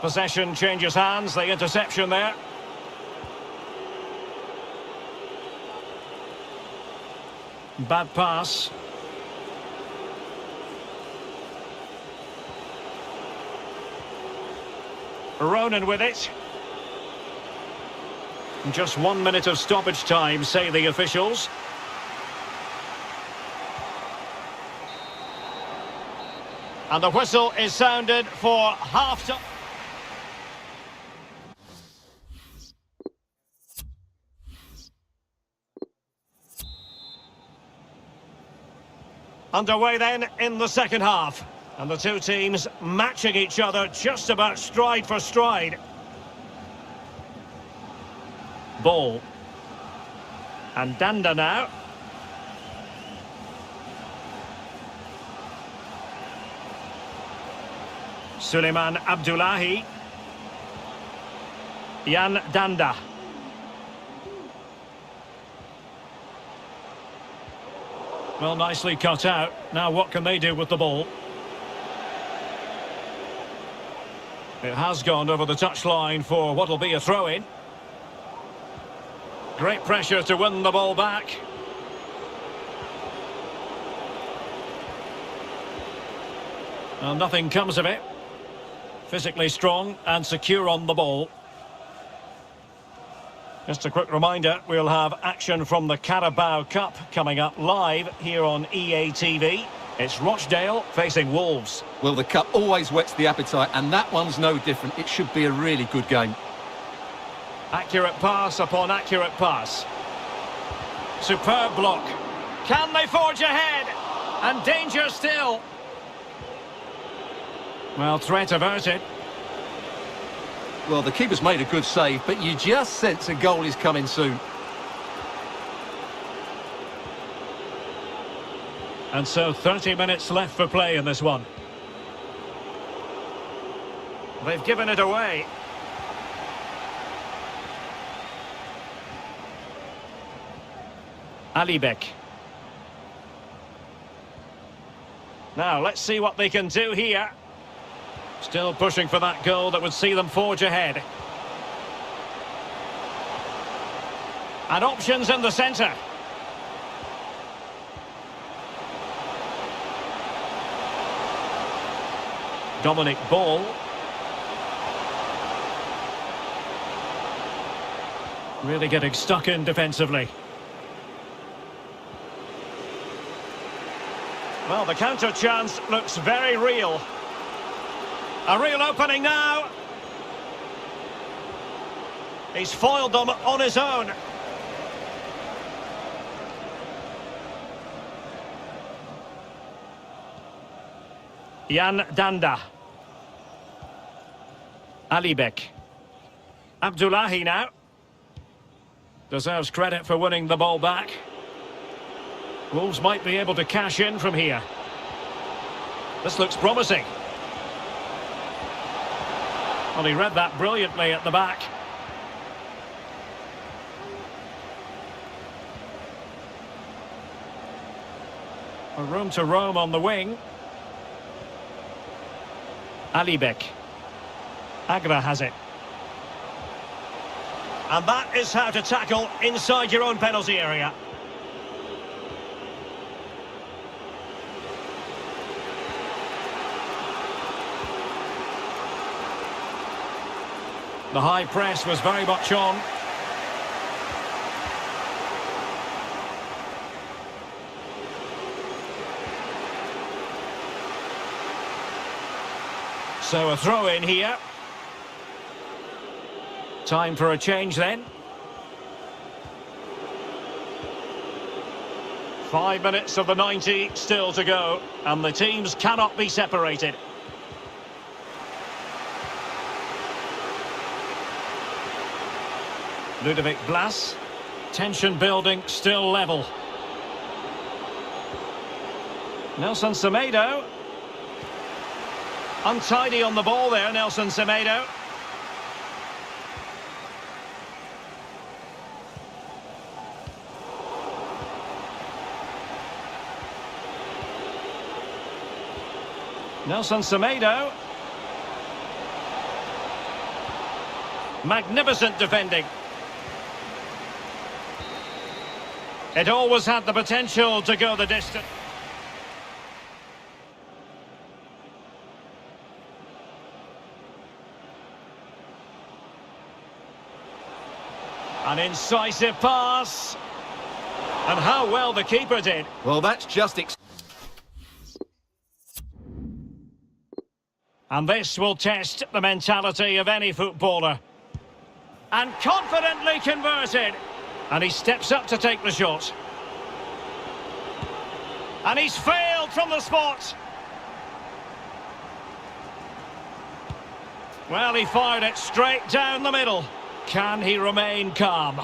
Possession changes hands, the interception there. Bad pass. Ronan with it. Just 1 minute of stoppage time, say the officials. And the whistle is sounded for half-time. Underway then in the second half. And the two teams matching each other just about stride for stride. Ball. And Danda now. Suleiman Abdullahi. Jan Danda. Well, nicely cut out. Now what can they do with the ball? It has gone over the touchline for what will be a throw-in. Great pressure to win the ball back. Well, nothing comes of it. Physically strong and secure on the ball. Just a quick reminder, we'll have action from the Carabao Cup coming up live here on EA TV. It's Rochdale facing Wolves. Well, the cup always whets the appetite, and that one's no different. It should be a really good game. Accurate pass upon accurate pass. Superb block. Can they forge ahead? And danger still. Well, threat averted. Well, the keeper's made a good save, but you just sense a goal is coming soon. And so 30 minutes left for play in this one. They've given it away. Alibek. Now, let's see what they can do here. Still pushing for that goal that would see them forge ahead. And options in the centre. Dominic Ball. Really getting stuck in defensively. Well, the counter chance looks very real. A real opening now. He's foiled them on his own. Jan Danda. Alibek. Abdullahi now. Deserves credit for winning the ball back. Wolves might be able to cash in from here. This looks promising. Well, he read that brilliantly at the back. A room to roam on the wing. Alibek. Agra has it. And that is how to tackle inside your own penalty area. The high press was very much on. So a throw in here. Time for a change then. 5 minutes of the 90 still to go, and the teams cannot be separated. Ludovic Blas. Tension building, still level. Nelson Semedo. Untidy on the ball there, Nelson Semedo. Nelson Semedo. Magnificent defending. It always had the potential to go the distance. An incisive pass. And how well the keeper did. Well, that's just... And this will test the mentality of any footballer. And confidently converted. And he steps up to take the shot. And he's failed from the spot. Well, he fired it straight down the middle. Can he remain calm?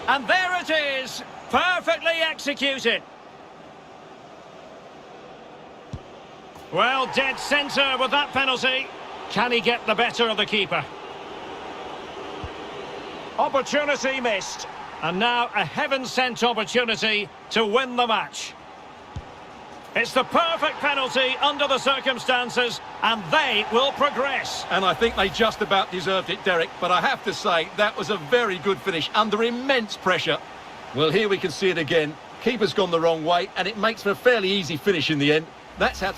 And there it is, perfectly executed. Well, dead centre with that penalty. Can he get the better of the keeper? Opportunity missed. And now a heaven-sent opportunity to win the match. It's the perfect penalty under the circumstances, and they will progress. And I think they just about deserved it, Derek, but I have to say, that was a very good finish under immense pressure. Well, here we can see it again. Keeper's gone the wrong way, and it makes for a fairly easy finish in the end. That's how...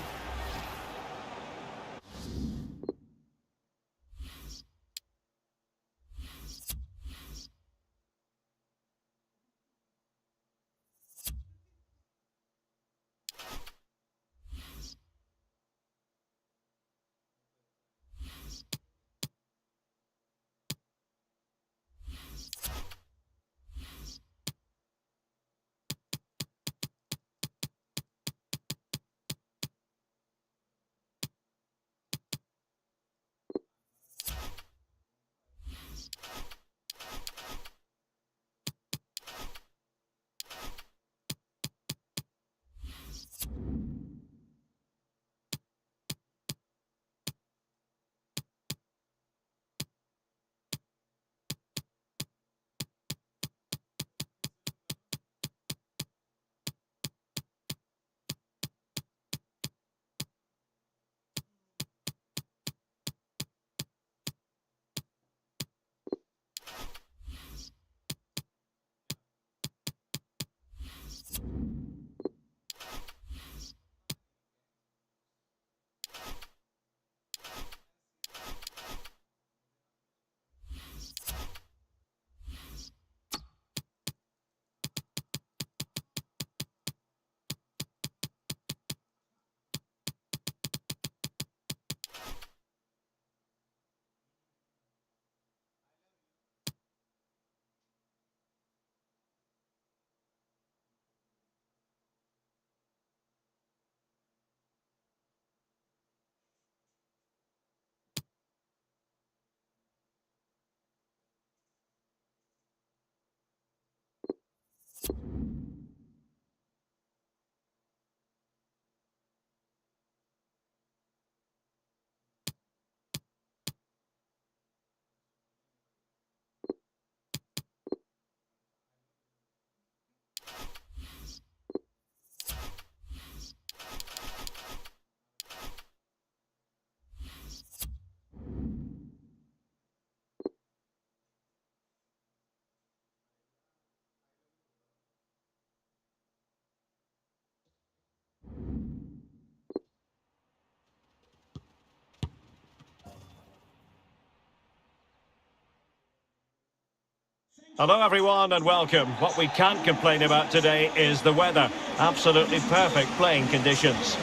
Hello everyone and welcome. What we can't complain about today is the weather. Absolutely perfect playing conditions.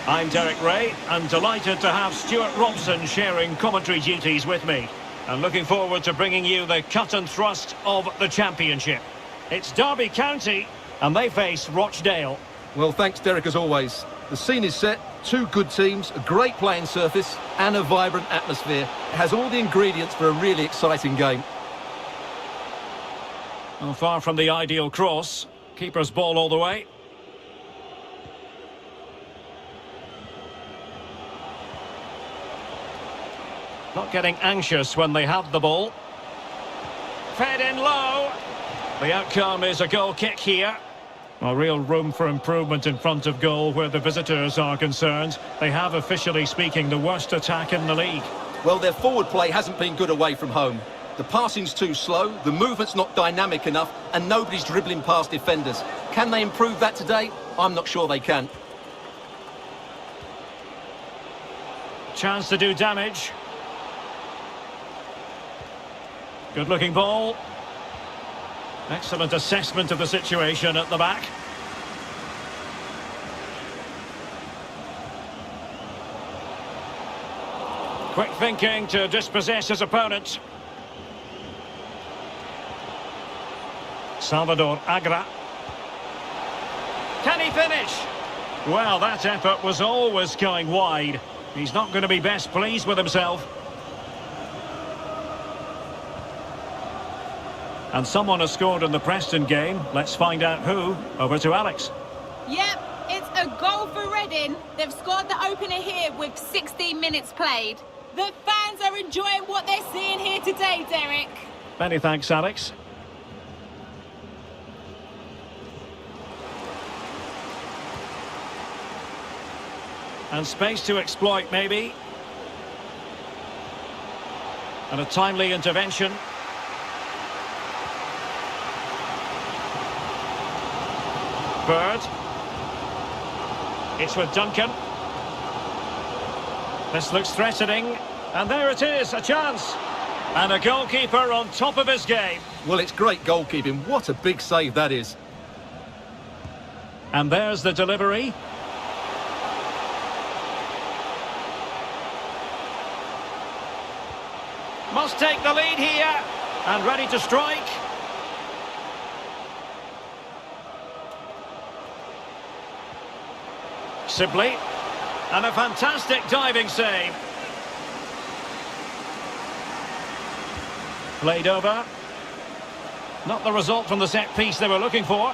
I'm Derek Ray and delighted to have Stuart Robson sharing commentary duties with me. And looking forward to bringing you the cut and thrust of the Championship. It's Derby County and they face Rochdale. Well, thanks, Derek, as always. The scene is set, two good teams, a great playing surface and a vibrant atmosphere. It has all the ingredients for a really exciting game. Well, far from the ideal cross. Keeper's ball all the way. Not getting anxious when they have the ball. Fed in low. The outcome is a goal kick here. A real room for improvement in front of goal where the visitors are concerned. They have, officially speaking, the worst attack in the league. Well, their forward play hasn't been good away from home. The passing's too slow, the movement's not dynamic enough, and nobody's dribbling past defenders. Can they improve that today? I'm not sure they can. Chance to do damage. Good looking ball. Excellent assessment of the situation at the back. Quick thinking to dispossess his opponent. Salvador Agra. Can he finish? Well, that effort was always going wide. He's not going to be best pleased with himself. And someone has scored in the Preston game. Let's find out who. Over to Alex. Yep, it's a goal for Reading. They've scored the opener here with 16 minutes played. The fans are enjoying what they're seeing here today, Derek. Many thanks, Alex. And space to exploit, maybe. And a timely intervention. Bird. It's with Duncan. This looks threatening. And there it is, a chance. And a goalkeeper on top of his game. Well, it's great goalkeeping. What a big save that is. And there's the delivery. Must take the lead here. And ready to strike. Sibley. And a fantastic diving save. Played over. Not the result from the set piece they were looking for.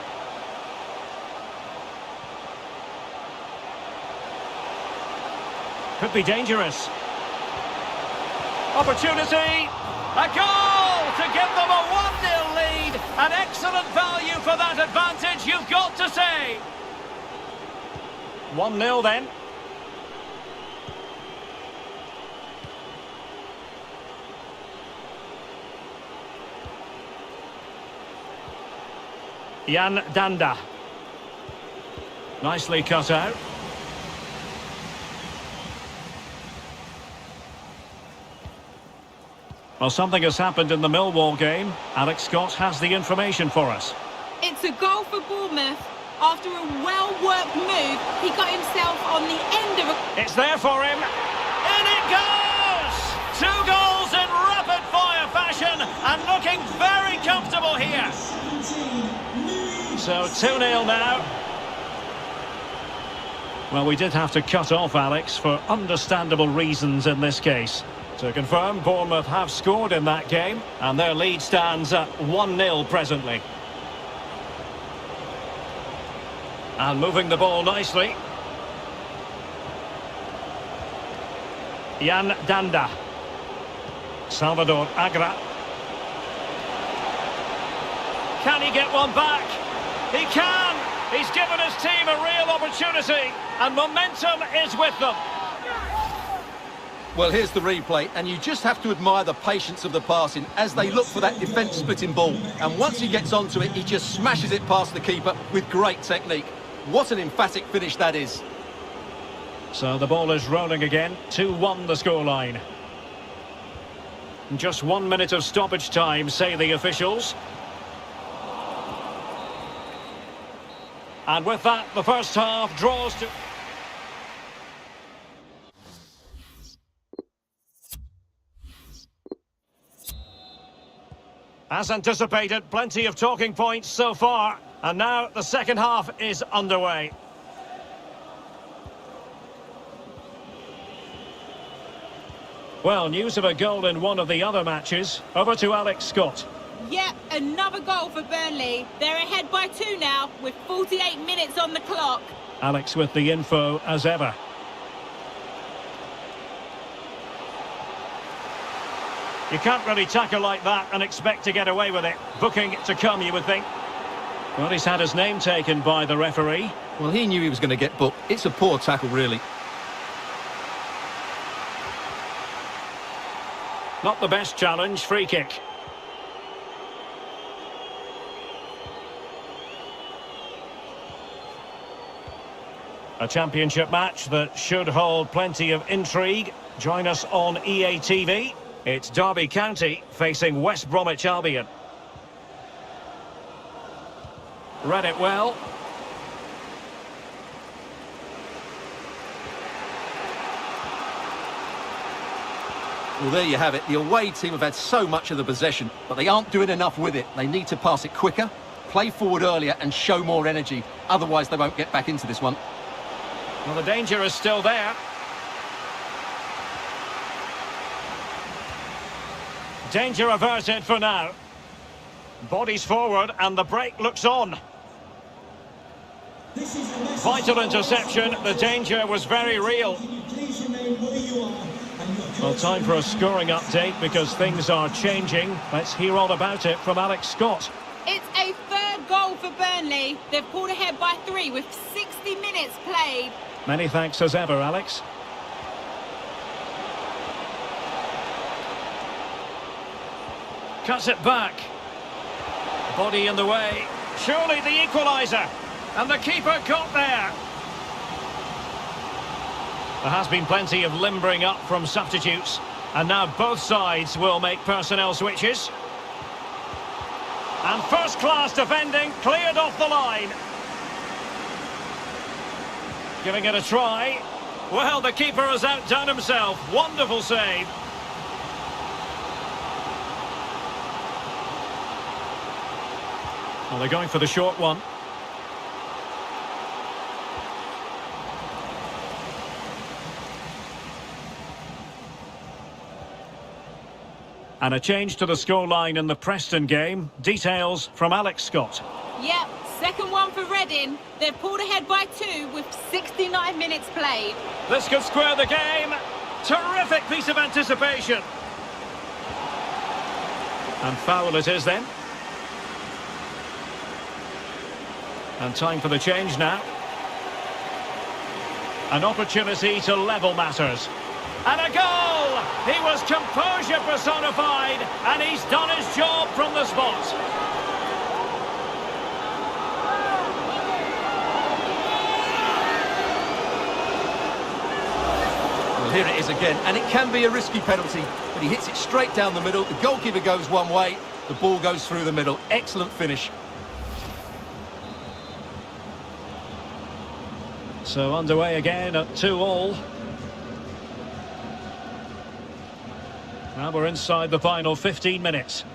Could be dangerous. Opportunity. A goal to give them a 1-0 lead. An excellent value for that advantage, you've got to say. 1-0 then. Jan Danda. Nicely cut out. Well, something has happened in the Millwall game. Alex Scott has the information for us. It's a goal for Bournemouth. After a well-worked move, he got himself on the end of a... It's there for him. In it goes! 2 goals in rapid-fire fashion and looking very comfortable here. So 2-0 now. Well, we did have to cut off Alex for understandable reasons in this case. To confirm, Bournemouth have scored in that game and their lead stands at 1-0 presently. And moving the ball nicely. Jan Danda. Salvador Agra. Can he get one back? He can! He's given his team a real opportunity and momentum is with them. Well, here's the replay, and you just have to admire the patience of the passing as they look for that defence-splitting ball. And once he gets onto it, he just smashes it past the keeper with great technique. What an emphatic finish that is. So the ball is rolling again. 2-1 the scoreline. Just 1 minute of stoppage time, say the officials. And with that, the first half draws to... As anticipated, plenty of talking points so far. And now the second half is underway. Well, news of a goal in one of the other matches. Over to Alex Scott. Yep, another goal for Burnley. They're ahead by 2 now, with 48 minutes on the clock. Alex with the info as ever. You can't really tackle like that and expect to get away with it. Booking to come, you would think. Well, he's had his name taken by the referee. Well, he knew he was going to get booked. It's a poor tackle, really. Not the best challenge, free kick. A championship match that should hold plenty of intrigue. Join us on EA TV. It's Derby County facing West Bromwich Albion. Read it well. Well, there you have it. The away team have had so much of the possession, but they aren't doing enough with it. They need to pass it quicker, play forward earlier and show more energy. Otherwise, they won't get back into this one. Well, the danger is still there. Danger averted for now. Bodies forward and the break looks on. This is a message Vital to all interception. The danger was very real. Can you please remain where you are and your Well, time for a scoring update because things are changing. Let's hear all about it from Alex Scott. It's a third goal for Burnley. They've pulled ahead by 3 with 60 minutes played. Many thanks as ever, Alex. Cuts it back. Body in the way. Surely the equaliser. And the keeper got there. There has been plenty of limbering up from substitutes. And now both sides will make personnel switches. And first-class defending cleared off the line. Giving it a try. Well, the keeper has outdone himself. Wonderful save. Well, they're going for the short one. And a change to the scoreline in the Preston game. Details from Alex Scott. Yep, second one for Reading. They've pulled ahead by 2 with 69 minutes played. This could square the game. Terrific piece of anticipation. And foul it is then. And time for the change now. An opportunity to level matters. And a goal! He was composure personified, and he's done his job from the spot. Well, here it is again, and it can be a risky penalty, but he hits it straight down the middle. The goalkeeper goes one way, the ball goes through the middle. Excellent finish. So underway again at 2-2. Now we're inside the final 15 minutes.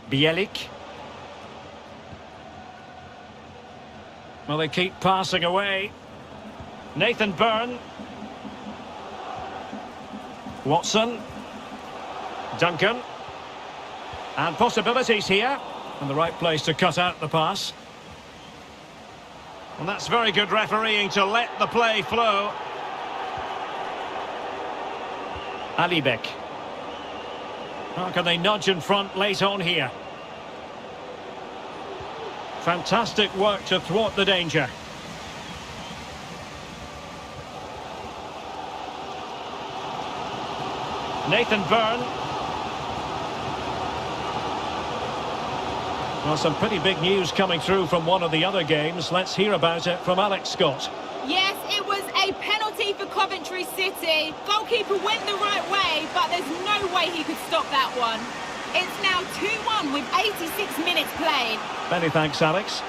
Bielik. Well, they keep passing away. Nathan Byrne. Watson. Duncan. And possibilities here. And the right place to cut out the pass. And that's very good refereeing to let the play flow. Alibek. How can they nudge in front late on here? Fantastic work to thwart the danger. Nathan Byrne. Well, some pretty big news coming through from one of the other games. Let's hear about it from Alex Scott. Yes, it was a penalty for Coventry City. Goalkeeper went the right way, but there's no way he could stop that one. It's now 2-1 with 86 minutes played. Many thanks, Alex.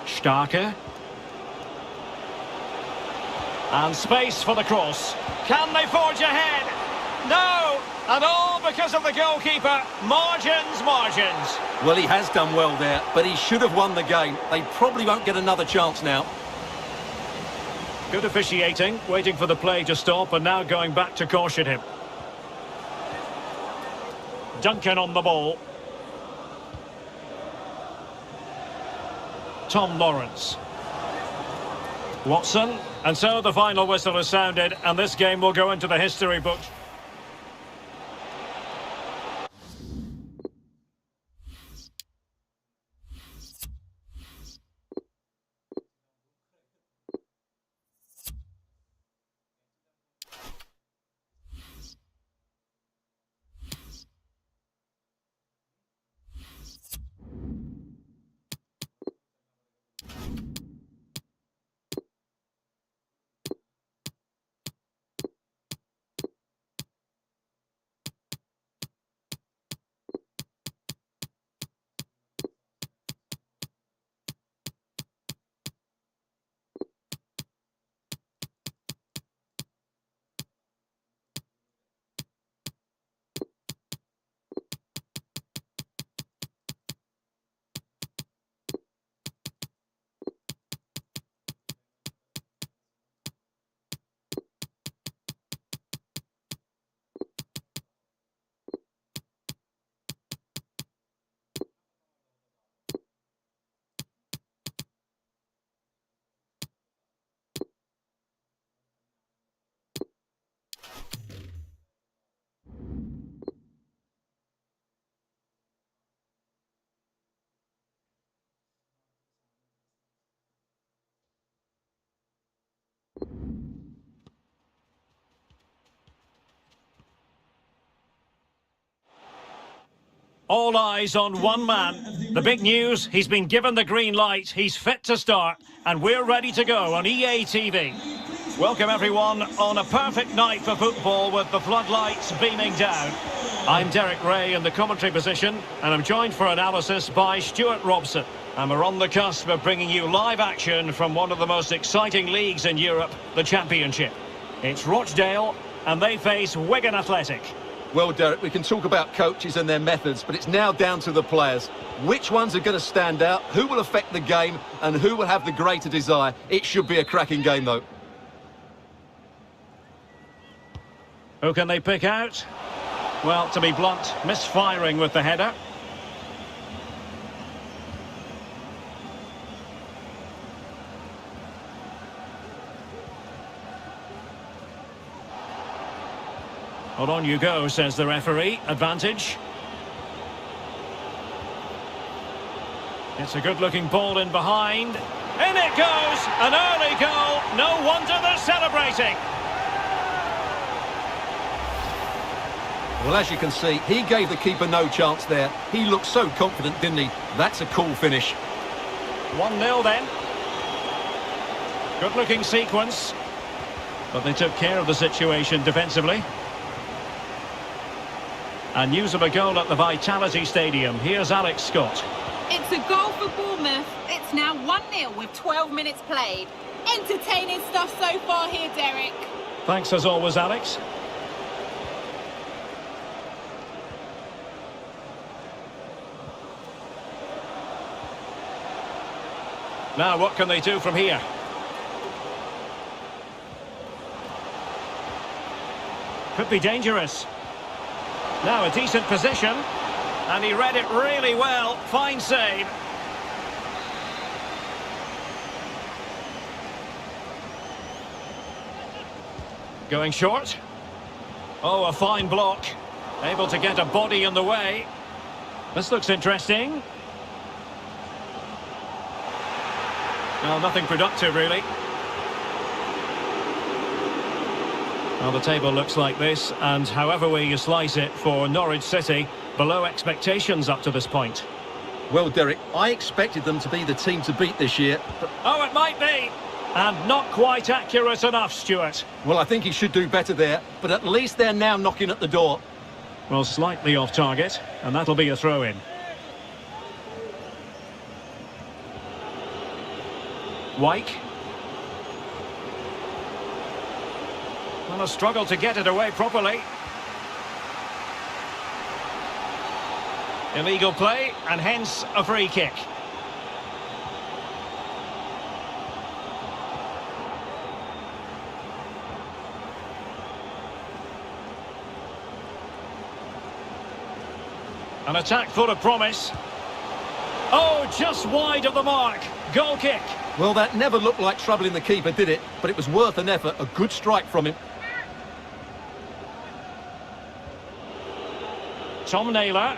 Starker. And space for the cross. Can they forge ahead? No! And all because of the goalkeeper. Margins, margins. Well, he has done well there, but he should have won the game. They probably won't get another chance now. Good officiating, waiting for the play to stop and now going back to caution him. Duncan on the ball. Tom Lawrence. Watson. And so the final whistle is sounded and this game will go into the history books. All eyes on one man. The big news, he's been given the green light, he's fit to start, and we're ready to go on EA TV. Welcome everyone on a perfect night for football with the floodlights beaming down. I'm Derek Ray in the commentary position, and I'm joined for analysis by Stuart Robson. And we're on the cusp of bringing you live action from one of the most exciting leagues in Europe, the Championship. It's Rochdale, and they face Wigan Athletic. Well, Derek, we can talk about coaches and their methods, but it's now down to the players. Which ones are going to stand out, who will affect the game, and who will have the greater desire? It should be a cracking game, though. Who can they pick out? Well, to be blunt, misfiring with the header. Well, on you go, says the referee. Advantage. It's a good-looking ball in behind. In it goes! An early goal. No wonder they're celebrating. Well, as you can see, he gave the keeper no chance there. He looked so confident, didn't he? That's a cool finish. 1-0 then. Good-looking sequence. But they took care of the situation defensively. And news of a goal at the Vitality Stadium. Here's Alex Scott. It's a goal for Bournemouth. It's now 1-0 with 12 minutes played. Entertaining stuff so far here, Derek. Thanks as always, Alex. Now, what can they do from here? Could be dangerous. Now a decent position, and he read it really well. Fine save. Going short. Oh, a fine block. Able to get a body in the way. This looks interesting. Well, nothing productive, really. Well, the table looks like this, and however way you slice it, for Norwich City, below expectations up to this point. Well, Derek, I expected them to be the team to beat this year, but... Oh, it might be! And not quite accurate enough, Stuart. Well, I think he should do better there, but at least they're now knocking at the door. Well, slightly off target, and that'll be a throw-in. Wyke. Well, a struggle to get it away properly. Illegal play, and hence a free kick. An attack full of promise. Oh, just wide of the mark. Goal kick. Well, that never looked like troubling the keeper, did it? But it was worth an effort. A good strike from him. Tom Naylor.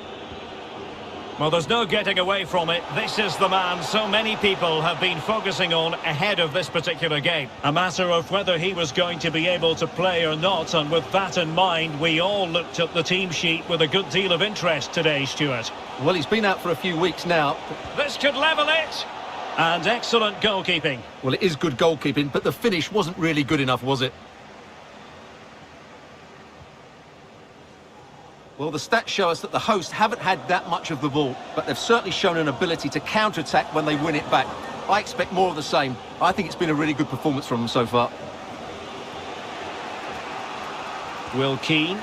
Well, there's no getting away from it. This is the man so many people have been focusing on ahead of this particular game. A matter of whether he was going to be able to play or not, and with that in mind, we all looked at the team sheet with a good deal of interest today, Stuart. Well, he's been out for a few weeks now. This could level it. And excellent goalkeeping. Well, it is good goalkeeping, but the finish wasn't really good enough, was it? Well, the stats show us that the hosts haven't had that much of the ball, but they've certainly shown an ability to counter-attack when they win it back. I expect more of the same. I think it's been a really good performance from them so far. Will Keane.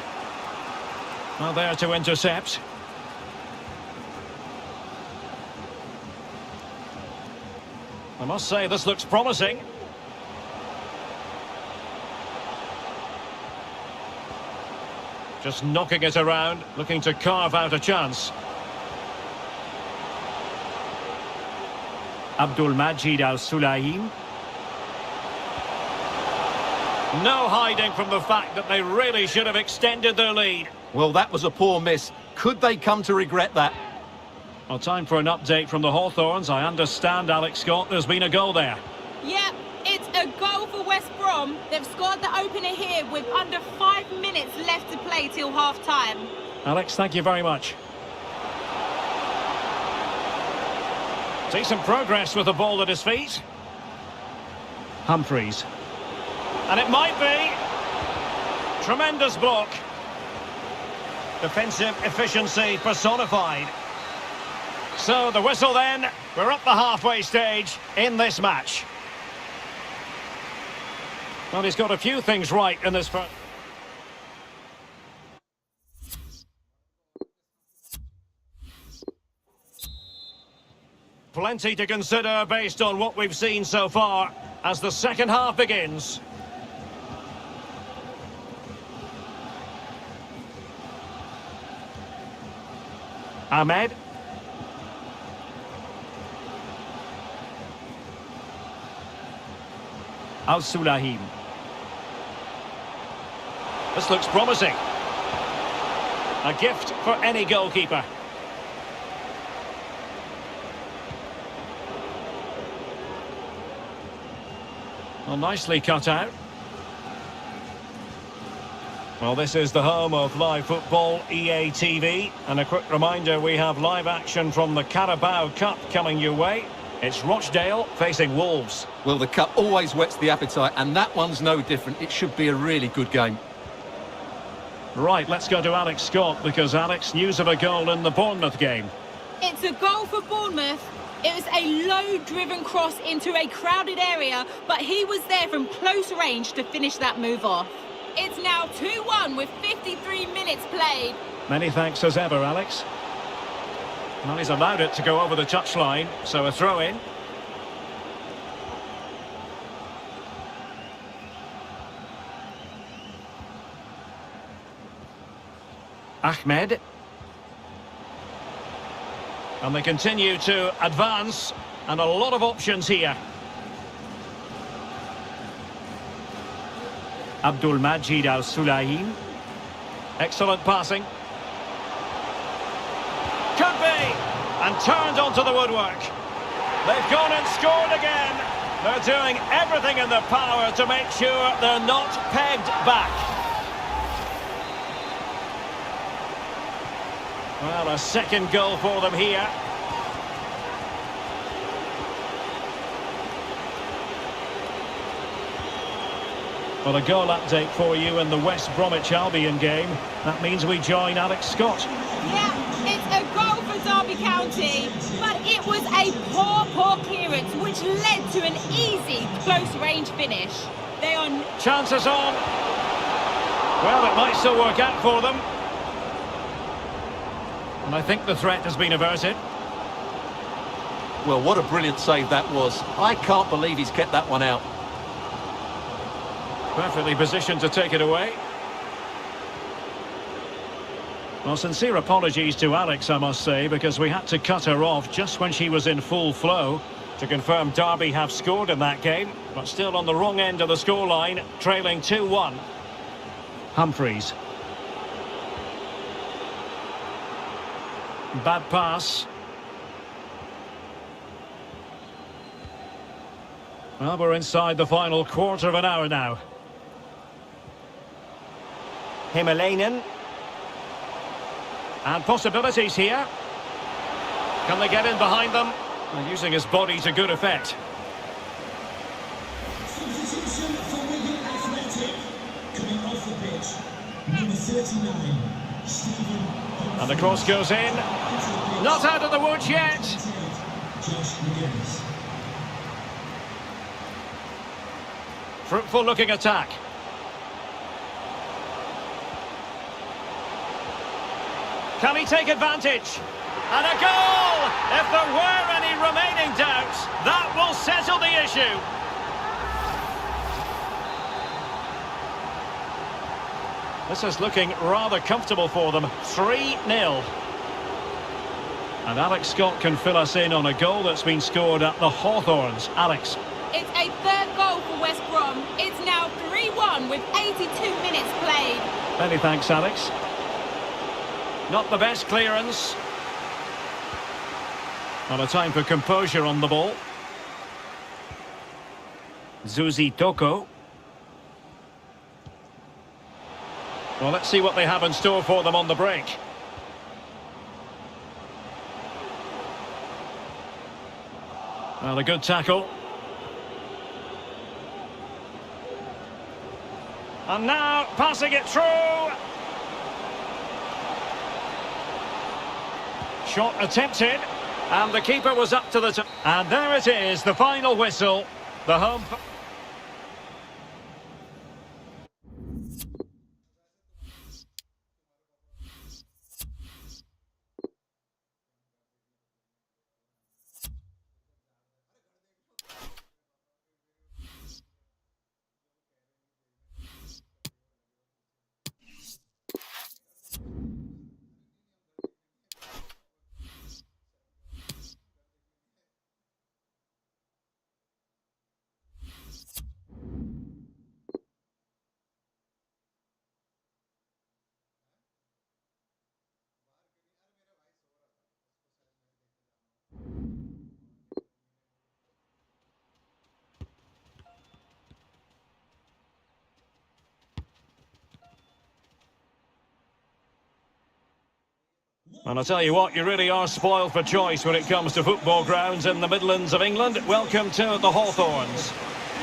Well, there to intercept. I must say, this looks promising. Just knocking it around, looking to carve out a chance. Abdulmajid Al-Sulaim. No hiding from the fact that they really should have extended their lead. Well, that was a poor miss. Could they come to regret that? Well, time for an update from the Hawthorns. I understand, Alex Scott, there's been a goal there. Yep, it's a goal for West Brom. They've scored the opener here with under 5 minutes left to play till half-time. Alex, thank you very much. Decent progress with the ball at his feet. Humphreys. And it might be. Tremendous block. Defensive efficiency personified. So the whistle then. We're up the halfway stage in this match. Well, he's got a few things right in this first. Plenty to consider based on what we've seen so far as the second half begins. Ahmed. Al-Sulahim. This looks promising. A gift for any goalkeeper. Well, nicely cut out. Well, this is the home of live football, EA TV. And a quick reminder, we have live action from the Carabao Cup coming your way. It's Rochdale facing Wolves. Well, the cup always whets the appetite, and that one's no different. It should be a really good game. Right, let's go to Alex Scott, because Alex, news of a goal in the Bournemouth game. It's a goal for Bournemouth. It was a low-driven cross into a crowded area, but he was there from close range to finish that move off. It's now 2-1 with 53 minutes played. Many thanks as ever, Alex. Well, he's allowed it to go over the touchline, so a throw-in. Ahmed. And they continue to advance, and a lot of options here. Abdul Majid Al-Sulahim. Excellent passing. Could be! And turned onto the woodwork. They've gone and scored again. They're doing everything in their power to make sure they're not pegged back. Well, a second goal for them here. Well, a goal update for you in the West Bromwich Albion game. That means we join Alex Scott. Yeah, it's a goal for Derby County, but it was a poor clearance which led to an easy close-range finish. They are... Chances on. Well, it might still work out for them. And I think the threat has been averted. Well, what a brilliant save that was. I can't believe he's kept that one out. Perfectly positioned to take it away. Well, sincere apologies to Alex, I must say, because we had to cut her off just when she was in full flow to confirm Derby have scored in that game, but still on the wrong end of the scoreline, trailing 2-1. Humphreys. Bad pass. Well, we're inside the final quarter of an hour now. Himalainen. And possibilities here. Can they get in behind them? And using his body to good effect. Substitution for Wigan Athletic. Coming off the pitch, number 39, Stephen. And the cross goes in. Not out of the woods yet. Fruitful looking attack. Can he take advantage? And a goal! If there were any remaining doubts, that will settle the issue. This is looking rather comfortable for them. 3-0. And Alex Scott can fill us in on a goal that's been scored at the Hawthorns. Alex. It's a third goal for West Brom. It's now 3-1 with 82 minutes played. Many thanks, Alex. Not the best clearance. Not a time for composure on the ball. Zuzi Toko. Well, let's see what they have in store for them on the break. Well, a good tackle. And now passing it through. Shot attempted. And the keeper was up to the top. And there it is, the final whistle. The home... And I tell you what, you really are spoiled for choice when it comes to football grounds in the Midlands of England. Welcome to the Hawthorns.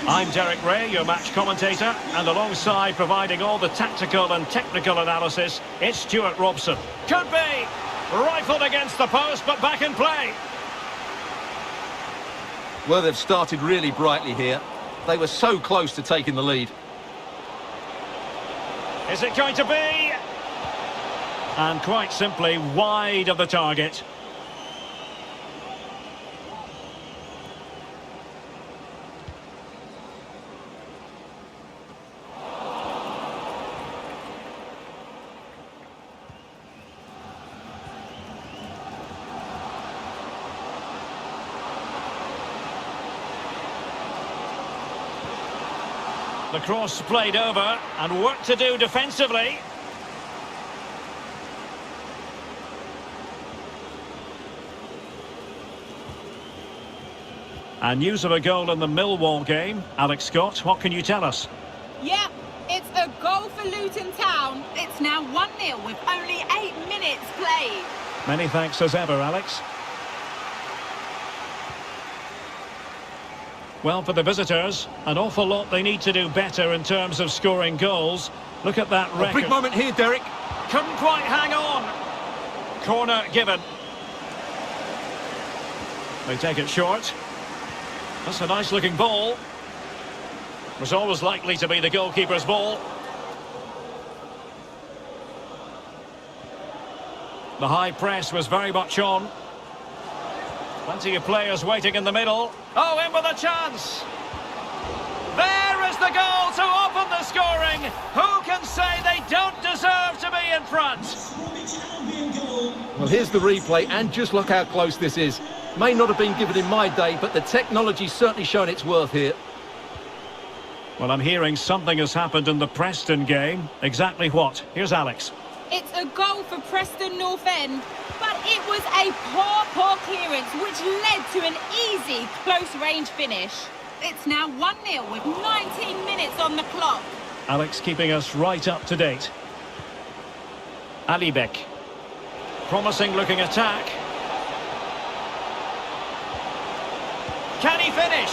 I'm Derek Ray, your match commentator, and alongside providing all the tactical and technical analysis, it's Stuart Robson. Could be! Rifled against the post, but back in play. Well, they've started really brightly here. They were so close to taking the lead. Is it going to be? And quite simply, wide of the target. The cross played over, and work to do defensively. And news of a goal in the Millwall game. Alex Scott, what can you tell us? Yeah, it's a goal for Luton Town. It's now 1-0 with only 8 minutes played. Many thanks as ever, Alex. Well, for the visitors, an awful lot they need to do better in terms of scoring goals. Look at that record. A big moment here, Derek. Couldn't quite hang on. Corner given. They take it short. That's a nice-looking ball. Was always likely to be the goalkeeper's ball. The high press was very much on. Plenty of players waiting in the middle. Oh, in with a chance! There is the goal to open the scoring! Who can say they don't deserve to be in front? Well, here's the replay, and just look how close this is. May not have been given in my day, but the technology's certainly shown its worth here. Well, I'm hearing something has happened in the Preston game. Exactly what? Here's Alex. It's a goal for Preston North End, but it was a poor clearance which led to an easy close-range finish. It's now 1-0 with 19 minutes on the clock. Alex keeping us right up to date. Alibek. Promising looking attack. Can he finish?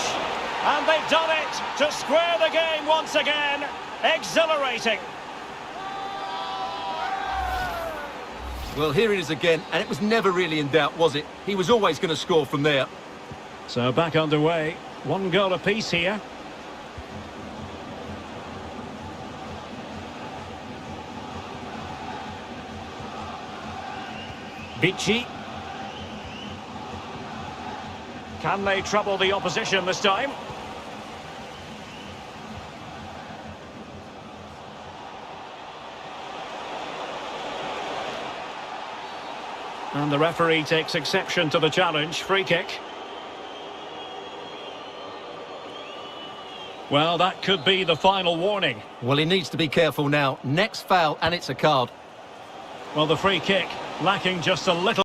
And they've done it to square the game once again. Exhilarating. Well, here it is again, and it was never really in doubt, was it? He was always going to score from there. So back underway. 1 goal apiece here. Vici. Can they trouble the opposition this time? And the referee takes exception to the challenge. Free kick. Well, that could be the final warning. Well, he needs to be careful now. Next foul, and it's a card. Well, the free kick lacking just a little.